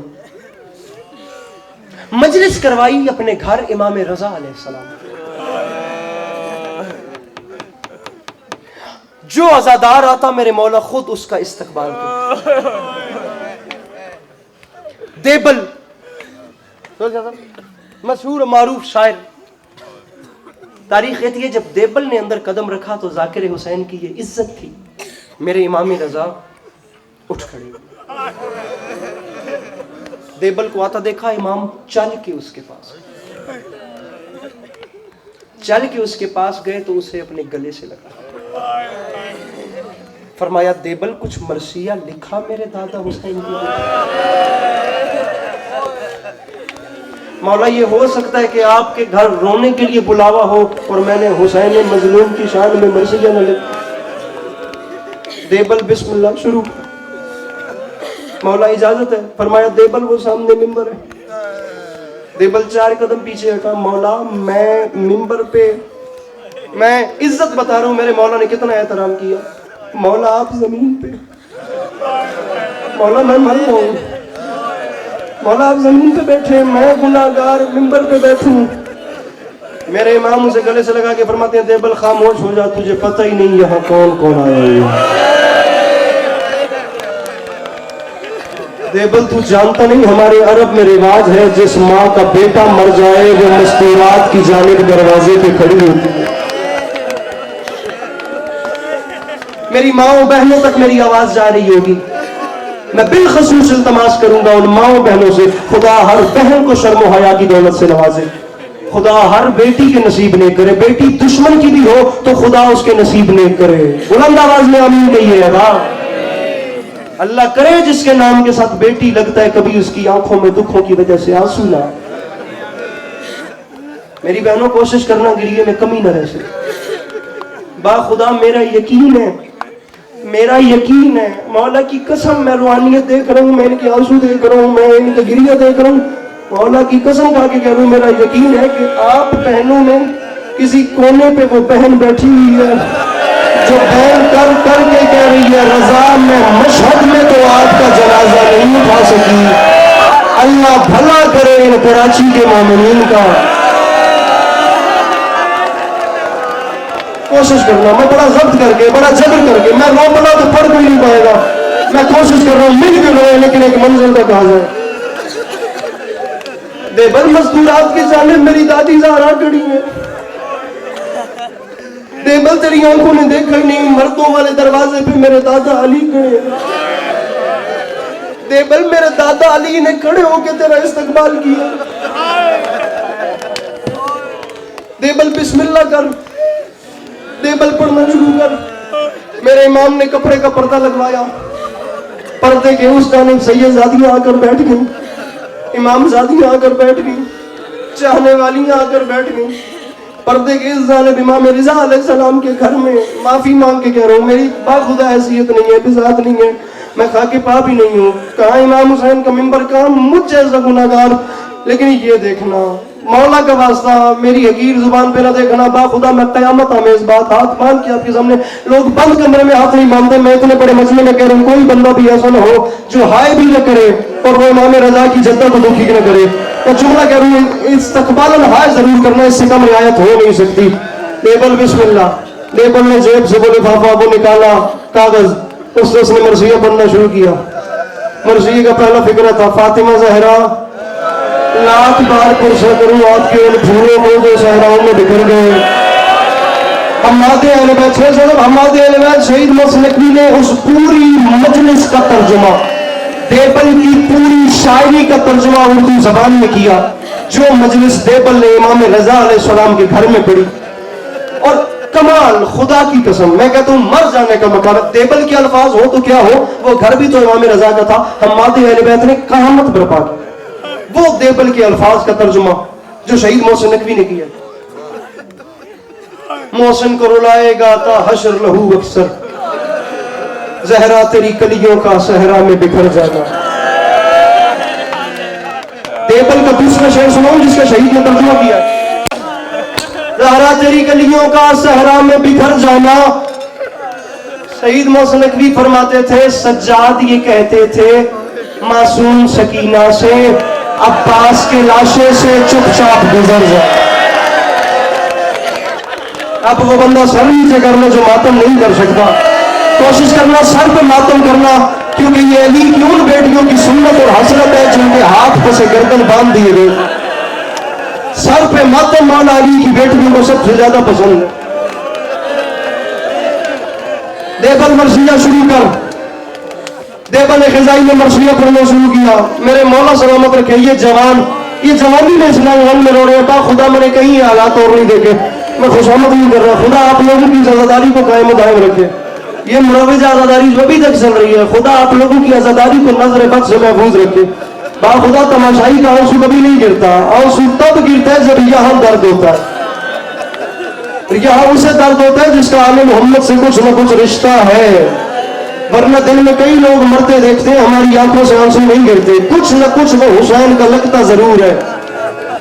مجلس کروائی اپنے گھر امام رضا علیہ السلام. جو عزادار آتا میرے مولا خود اس کا استقبال کرتا. دیبل مشہور معروف شاعر, تاریخ کہتی ہے جب دیبل نے اندر قدم رکھا تو ذاکر حسین کی یہ عزت تھی, میرے امام رضا اٹھ کھڑے. دیبل کو آتا دیکھا, امام چل کے اس کے پاس گئے تو اسے اپنے گلے سے لگا. فرمایا دیبل کچھ مرثیہ لکھا میرے دادا حسین کی؟ مولا یہ ہو سکتا ہے کہ آپ کے گھر رونے کے لیے بلاوا ہو اور میں نے حسین مظلوم کی شان میں مرثیہ نہ لکھا؟ دیبل بسم اللہ شروع. مولا اجازت ہے. فرمایا دیبل وہ سامنے ممبر ہے. دیبل 4 قدم پیچھے رکھا. مولا میں ممبر پہ میں عزت بتا رہا ہوں میرے مولا نے کتنا احترام کیا. مولا آپ زمین پہ. مولا میں مر رہا ہوں. مولا آپ زمین پہ بیٹھے میں گناہگار ممبر پہ بیٹھوں. میرے امام اسے گلے سے لگا کے فرماتے ہیں دیبل خاموش ہو جا تجھے پتہ ہی نہیں یہاں کون کون آیا ہے. دیبل تو جانتا نہیں ہمارے عرب میں رواج ہے جس ماں کا بیٹا مر جائے وہ مستورات کی جانب دروازے پہ کھڑی ہوتی ہے. میری ماؤں بہنوں تک میری آواز جا رہی ہوگی. میں بالخصوص التماس کروں گا ان ماؤں بہنوں سے خدا ہر بہن کو شرم و حیا کی دولت سے نوازے. خدا ہر بیٹی کے نصیب نہیں کرے. بیٹی دشمن کی بھی ہو تو خدا اس کے نصیب نہیں کرے. بلند آواز میں آمین کہیے گا. اللہ کرے جس کے نام کے ساتھ بیٹی لگتا ہے کبھی اس کی آنکھوں میں دکھوں کی وجہ سے آنسو نہ. میری بہنوں کوشش کرنا گریے میں کمی نہ رہ سکے. با خدا میرا یقین ہے مولا کی قسم میں روحانیت دیکھ رہا ہوں میں ان کے آنسو دیکھ رہا ہوں میں ان کے گریہ دیکھ رہا ہوں. مولا کی قسم کھا کے کہہ رہا ہوں میرا یقین ہے کہ آپ بہنوں میں کسی کونے پہ وہ بہن بیٹھی ہوئی ہے جو بہن کر کر کے کہہ رہی ہے رضا میں مشہد میں تو آپ کا جنازہ نہیں اٹھا سکی. اللہ بھلا کرے ان کراچی کے مومنین کا. کوشش کرنا میں بڑا ضبط کر کے بڑا جبر کر کے میں رو پڑا تو پڑھ کوئی نہیں پائے گا. میں کوشش کر رہا ہوں مل کے روئے لیکن ایک منزل تک آ جائے. دیبل مزدورات کی جانب میری دادی زہرا کھڑی ہے. دیبل تیری آنکھوں نے دیکھا ہی نہیں مردوں والے دروازے پہ میرے دادا علی کھڑے. دیبل میرے دادا علی نے کھڑے ہو کے تیرا استقبال کیا. دیبل بسم اللہ کر. دیبل پڑھنا شروع کر. میرے امام نے کپڑے کا پردہ لگوایا. پردے کے اس جانب سید زادیاں آ کر بیٹھ گئیں. امام زادیاں آ کر بیٹھ گئیں. چاہنے والیاں آ کر بیٹھ گئیں. پردے کے اس جانب امام رضا علیہ السلام کے گھر میں معافی مانگ کے کہہ رہا ہوں میری باخدا حیثیت نہیں ہے بذات نہیں ہے میں خاک پا بھی نہیں ہوں. کہاں امام حسین کا ممبر کہاں مجھ جیسا گناہگار. لیکن یہ دیکھنا مولا کا واسطہ میری حقیر زبان پہ نہ دیکھنا. باخدا میں قیامت ہمیں بات ہاتھ باندھ کے آپ کے سامنے لوگ بند کمرے میں ہاتھ نہیں باندھتے. میں اتنے بڑے مجمع میں کہہ رہا ہوں کوئی بندہ بھی ایسا نہ ہو جو ہائے بھی نہ کرے اور وہ امام رضا کی جدہ کو دکھی نہ کرے. میں جملہ کہہ رہا ہوں استقبال ہائے ضرور کرنا اس سے کم رعایت ہو نہیں سکتی. دیبل بسم اللہ. دیبل نے جیب سے وہ لفافہ وہ نکالا کاغذ اس نے مرثیہ پڑھنا شروع کیا. مرثیہ کا پہلا فقرہ تھا فاطمہ زہرا لاکھ بار پرسہ کروں آپ کے ان پھولوں کو جو صحراؤں میں بکھر گئے. حماد اہل بیت حماد اہل بیت شہید محسن نقوی نے اس پوری مجلس کا ترجمہ دیبل کی پوری شاعری کا ترجمہ اردو زبان میں کیا جو مجلس دیبل نے امام رضا علیہ السلام کے گھر میں پڑھی. اور کمال خدا کی قسم میں کہتا ہوں مر جانے کا مقام. دیبل کے الفاظ ہو تو کیا ہو وہ گھر بھی تو امام رضا کا تھا. حماد اہل بیت نے قیامت برپا کی. وہ دیبل کے الفاظ کا ترجمہ جو شہید محسن نقوی نے کیا. محسن کو رلائے گا تا حشر لہو اکثر زہرا تیری کلیوں کا صحرا میں بکھر جانا. دیبل کا دوسرا شعر سناؤں جس کا شہید نے ترجمہ کیا. زہرا تیری کلیوں کا صحرا میں بکھر جانا. شہید محسن نقوی فرماتے تھے سجاد یہ کہتے تھے معصوم سکینہ سے عباس کے لاشے سے چپ چاپ گزر جائے. اب وہ بندہ سر نیچے کرنا جو ماتم نہیں کر سکتا. کوشش کرنا سر پہ ماتم کرنا کیونکہ یہ علی کی ان بیٹیوں کی سنت اور حسرت ہے جن کے ہاتھ پہ سے گردن باندھ دیے گئے. سر پہ ماتم مولا علی کی بیٹیوں کو سب سے زیادہ پسند ہے. دیبل مرثیہ شروع کر. دیبل خزائی نے مرثیہ پڑھنا شروع کیا. میرے مولا سلامت رکھے یہ جوانی میں اسلام غم میں رو رہے ہیں. خدا میں نے کہیں حالات اور نہیں دیکھے. میں خوشامد نہیں کر رہا. خدا آپ لوگوں کی عزاداری کو قائم و دائم رکھے. یہ مروج عزاداری جو ابھی تک چل رہی ہے, خدا آپ لوگوں کی عزاداری کو نظر بد سے محفوظ رکھے. با خدا تماشائی کا آنسو کبھی نہیں گرتا, آنسو تب گرتا ہے جب یہاں درد ہوتا ہے. یہاں اسے درد ہوتا ہے جس کا آل محمد سے کچھ نہ کچھ رشتہ ہے. ورنہ دل میں کئی لوگ مرتے دیکھتے ہیں, ہماری آنکھوں سے آنسو نہیں گرتے. کچھ نہ کچھ وہ حسین کا لگتا ضرور ہے,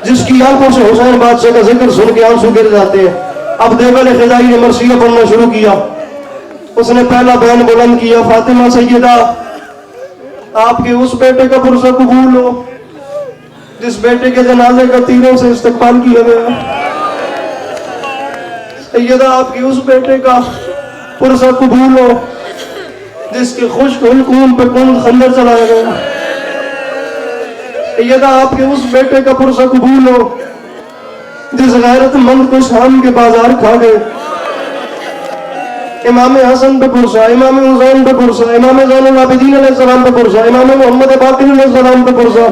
جس کی آنکھوں سے حسین بادشاہ کا ذکر سن کے آنسو گر جاتے ہیں. اب دیوبند خدائی نے مرثیہ پڑھنا شروع کیا. اس نے پہلا بیان بلند کیا, فاطمہ سیدہ آپ کے اس بیٹے کا پرسہ قبول ہو جس بیٹے کے جنازے کا تیروں سے استقبال کیا گیا. سیدہ آپ کے اس بیٹے کا پرسہ قبول ہو جس کے خشک حلقوم پہ کون خنجر چلایا گیا. سیدہ آپ کے اس بیٹے کا پرسہ قبول ہو جس غیرت مند کو شام کے بازار کھا گئے. امام حسن پہ پرسہ, امام حسین پہ پرسہ, امام زین العابدین علیہ السلام پہ پرسہ, امام محمد باقر علیہ السلام پہ پرسہ,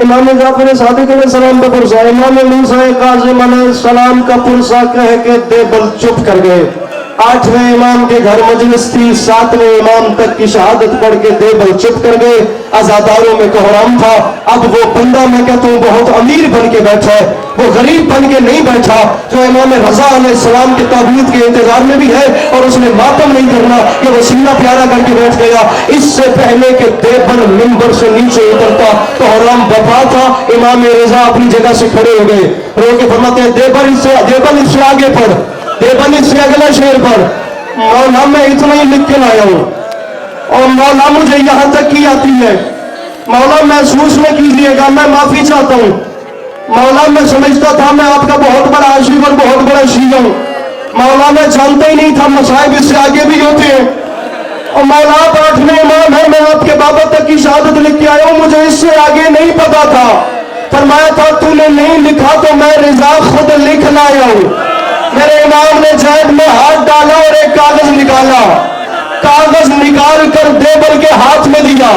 امام جعفر صادق علیہ السلام پہ پرسہ, امام موسیٰ کاظم علیہ السلام کا پرسہ کہہ کے دیوبند چپ کر گئے. 8ویں امام کے گھر مجلس تھی, 7ویں امام تک کی شہادت پڑھ کے دیوبند چپ کر گئے. عزاداروں میں کوہرام تھا. اب وہ بندہ میں کہتا ہوں بہت امیر بن کے بیٹھا ہے, وہ غریب بن کے نہیں بیٹھا, جو امام رضا علیہ السلام کے تابوت کے انتظار میں بھی ہے اور اس نے ماتم نہیں کرنا, یہ وسیلہ پیارا کر کے بیٹھ گیا. اس سے پہلے کہ دیوبند منبر سے نیچے اترتا کوہرام بپا تھا, امام رضا اپنی جگہ سے کھڑے ہو گئے. رو کے فرماتے ہیں دیوبند اس سے آگے پڑھ, دیوبند اس سے اگلا شعر پڑھ. مولا میں اتنا ہی لکھ کے لایا ہوں اور مولا مجھے یہاں تک کی آتی ہے. مولا محسوس نہ کیجیے گا, میں معافی چاہتا ہوں. مولا میں سمجھتا تھا میں آپ کا بہت بڑا عاشق اور بہت بڑا شیعہ ہوں. مولا میں جانتا ہی نہیں تھا مصائب اس سے آگے بھی ہوتے ہیں. اور مولا آپ 8ویں امام ہے, میں آپ کے بابا تک کی شہادت لکھ کے آیا ہوں, مجھے اس سے آگے نہیں پتا تھا. فرمایا تھا تو نے نہیں لکھا تو میں رضا خود لکھ لایا ہوں. میرے امام نے جیب میں ہاتھ ڈالا اور ایک کاغذ نکالا, کاغذ نکال کر دیوبند کے ہاتھ میں دیا.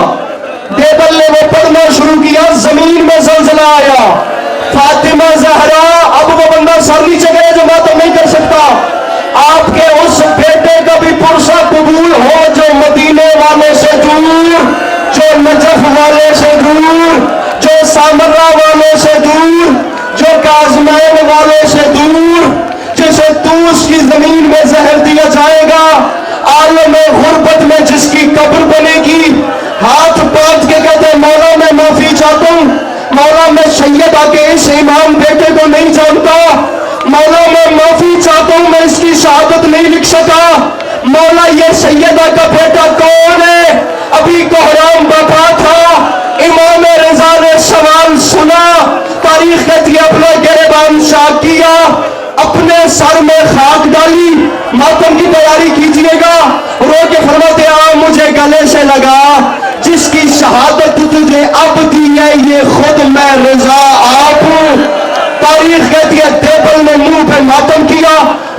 دیوبند نے وہ پڑھنا شروع کیا, زمین میں زلزلہ آیا. فاطمہ زہرا, اب وہ بندہ سر نیچے گئے جو ماتم نہیں کر سکتا. آپ کے اس بیٹے کا بھی پرسہ قبول ہو جو مدینے والے سے دور, جو نجف والے سے دور, جو سامرا والے سے دور, جو کاظمین والے سے دور, جسے طوس کی زمین میں زہر دیا جائے گا, عالم غربت میں جس کی قبر بنے گی, ہاتھ پانچ کے کہتے مولا میں معافی چاہتا ہوں, مولا میں سیدہ کے اس امام بیٹے کو نہیں جانتا, مولا میں معافی چاہتا ہوں میں اس کی شہادت نہیں لکھ سکا. مولا یہ سیدہ کا بیٹا کون ہے؟ ابھی کوہرام بپا تھا. امام رضا نے سوال سنا, تاریخ کہتی ہے اپنا گریبان شاہ کیا, اپنے سر میں خاک ڈالی, ماتم کی تیاری کیجئے گا. رو کے فرماتے مجھے گلے سے لگا, جس کی شہادت تجھے اب دی ہے یہ خود میں رضا آپ ہوں. تاریخ کہتی ہے دیوبند نے منہ پہ ماتم کیا,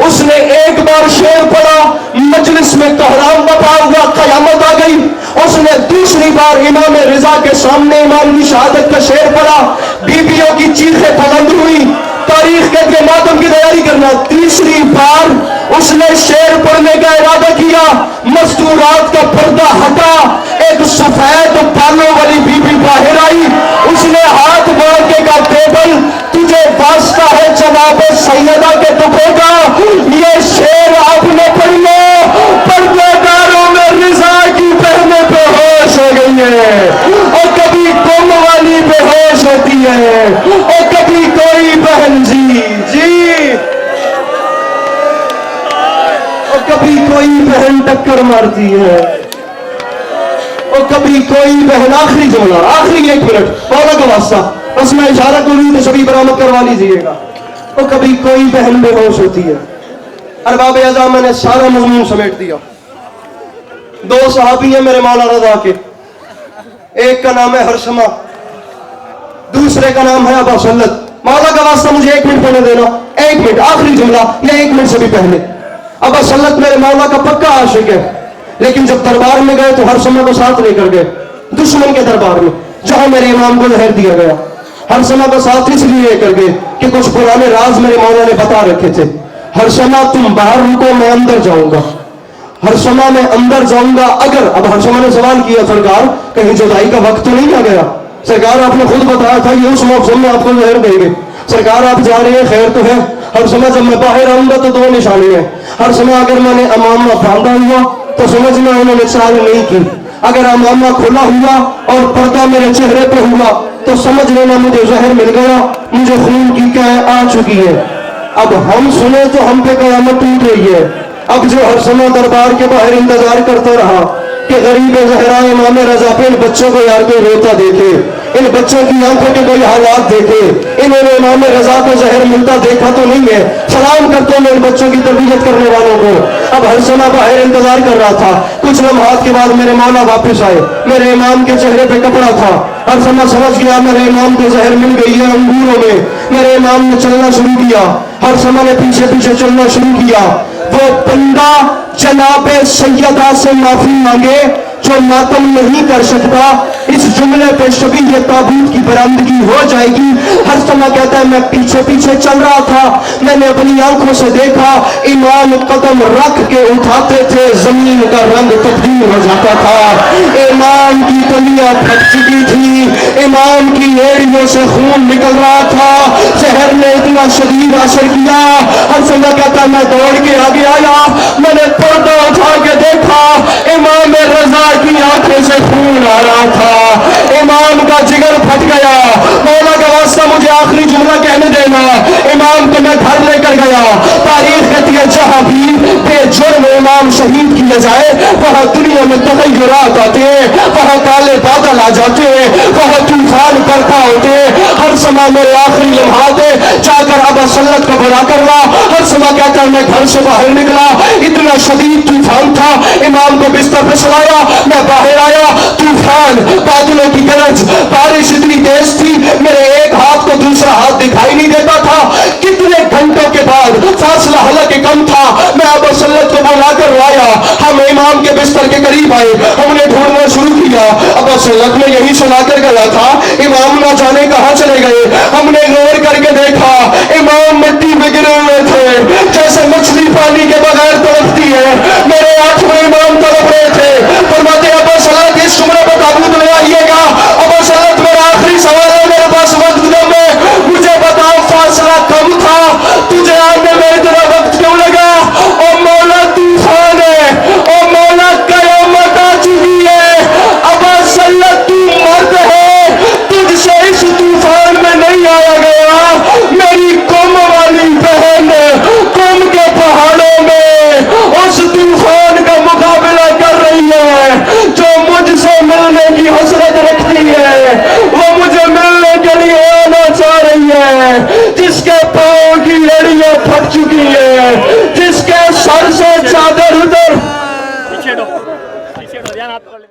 اس نے ایک بار شعر پڑھا, مجلس میں کوہرام بپا ہوا, قیامت آ گئی. اس نے دوسری بار امام رضا کے سامنے امام کی شہادت کا شعر پڑھا, بیویوں کی چیخیں بلند ہوئی. تاریخ کہتی ہے ماتم کی تیاری کرنا. تیسری بار اس نے شعر پڑھنے کا ارادہ کیا, مستورات کا پردہ ہٹا, ایک سفید بالوں والی بی بی باہر آئی. اس نے ہاتھ مار کے کہا دیوبند تجھے واسطہ ہے جناب سیدہ کے دکھوں کا, یہ شعر آپ نے پڑھ لو. پردہ داروں میں رضا کی بہنیں بے ہوش ہو گئی ہیں, اور کبھی گم والی بے ہوش ہوتی ہے, اور کبھی کوئی بہن جی اور کبھی کوئی بہن ٹکر مارتی ہے, اور کبھی کوئی بہن. آخری جملہ, آخری 1 منٹ مولا کا واسطہ, بس میں اشارہ کروں تو سبھی برآمد کروا لیجیے گا. اور کبھی کوئی بہن بے ہوش ہوتی ہے. ارباب اعظام میں نے سارا مضمون سمیٹ دیا. 2 صحابی ہیں میرے مولا رضا کے, ایک کا نام ہے ہرشمہ, دوسرے کا نام ہے ابا سلط. مولا کا واسطہ مجھے 1 منٹ پڑھنے دینا, 1 منٹ, آخری جملہ یا 1 منٹ سے بھی پہلے. ابا سلط میرے مولا کا پکا عاشق ہے, لیکن جب دربار میں گئے تو ہرشمہ کو ساتھ لے کر گئے. دشمن کے دربار میں جہاں میرے امام کو زہر دیا گیا, ہرشمہ کو ساتھ اس لیے لے کر گئے کہ کچھ پرانے راز میرے مولا نے بتا رکھے تھے. ہر شمع تم باہر رکو میں اندر جاؤں گا. ہر شمع میں اندر جاؤں گا. اگر اب ہر شمع نے سوال کیا سرکار کہیں جدائی کا وقت تو نہیں آ گیا؟ سرکار آپ نے خود بتایا تھا یہ اس موسم میں آپ کو زہر دیں گے. سرکار آپ جا رہے ہیں خیر تو ہے. ہر سمے جب میں باہر آؤں گا تو دو نشانی ہیں. ہر سمے اگر میں نے امامہ باندھا ہوا تو سمجھنا انہوں نے چال نہیں کی. اگر امامہ کھلا ہوا اور پردہ میرے چہرے پہ ہوا تو سمجھ لینا مجھے زہر مل گیا, مجھے خون کی کیا آ چکی ہے. اب ہم سنیں تو ہم پہ قیامت ٹوٹ رہی ہے. اب جو ہر سمے دربار کے باہر انتظار کرتا رہا کہ غریب زہرا امام رضا پہ ان بچوں کو یار کوئی روتا دیکھے, ان بچوں کی آنکھوں کے کوئی حالات دیکھے, انہوں نے امام رضا کو زہر ملتا دیکھا تو نہیں ہے. سلام کرتے ہیں ان بچوں کی تربیت کرنے والوں کو. اب ہر سمے باہر انتظار کر رہا تھا. کچھ لمحات کے بعد میرے مولا واپس آئے. میرے امام کے چہرے پہ کپڑا تھا. ہر سمے سمجھ گیا میرے امام کو زہر مل گئی ہے انگوروں میں. میرے امام نے چلنا شروع کیا. ہر سمے نے پیچھے پیچھے چلنا شروع کیا. وہ بندہ جناب سیدہ سے معافی مانگے جو ماتم نہیں کر سکتا. اس جملے پہ شبیہ تابوت کی برآمدگی ہو جائے گی. ہر سمے کہتا ہے میں پیچھے پیچھے چل رہا تھا. میں نے اپنی آنکھوں سے دیکھا امام قدم رکھ کے اٹھاتے تھے زمین کا رنگ تبدیل ہو جاتا تھا. امام کی تلیاں پھٹ چکی تھی. امام کی ایڑیوں سے خون نکل رہا تھا. زہر نے اتنا شدید اثر کیا. ہر سمے کہتا میں دوڑ کے آگے آیا. میں نے پردہ اٹھا کے دیکھا امام رضا کی آنکھوں سے خون آ رہا تھا. امام کا جگر پھٹ گیا. مولا کا واسطہ مجھے آخری جملہ کہنے دینا. امام کو میں گھر لے کر گیا. تاریخ کہتی ہے جہاں بھی بے جرم امام شہید کیے جائے وہاں دنیا میں تغیرات آتے, وہاں کالے بادل آ جاتے, وہاں طوفان برپا ہوتے. ہر سمے میرے آخری لمحات جا کر ابا سلت کو بلا کر لا. ہر سمے کہتا میں گھر سے باہر نکلا. اتنا شدید طوفان تھا. امام کو بستر پہ سلایا. میں باہر آیا. طوفان, بادلوں کی گرج, بارش اتنی تیز تھی میرے ایک ہاتھ کو دوسرا ہاتھ دکھائی نہیں دیتا تھا. کتنے گھنٹوں کے بعد فاصلہ حالانکہ کم تھا میں ابا سلت کو بلا کر لایا. ہم امام کے بستر کے قریب آئے. ہم نے ڈھونڈنا شروع کیا. ابا سلت میں یہی سنا کر گیا تھا امام نہ جانے کہاں چلے گئے. ہم نے غور کر کے دیکھا امام مٹی میں گرے ہوئے تھے جیسے مچھلی پانی کے بغیر تڑپتی ہے. میرے ہاتھ میں امام تڑپ رہے تھے. فرماتے ابا سلت اس جملے پر تابوت لے آئیے گا. ابا سلت میرا آخری سوال ہے میرے پاس وقت میں مجھے بتاؤ فاصلہ کم تھا تجھے آنے میں اتنا وقت کیوں لگا. او مولا طوفان ہے, او مولا قیامت آ چکی ہے. ابا سلت تو مرد ہے, تجھ سے اس طوفان میں نہیں آیا گیا. میری قوم والی بہن قوم کے پہاڑوں میں اس طوفان کا مقابلہ کر رہی ہے جو مجھ سے ملنے کی حسرت رکھتی ہے. وہ مجھے ملنے کے لیے آنا چاہ رہی ہے. جس کے پاؤں کی ایڑیاں پھٹ چکی ہے, جس کے سر سے چادر ادھر پیچھے دو, دھیان آپ کر لیں.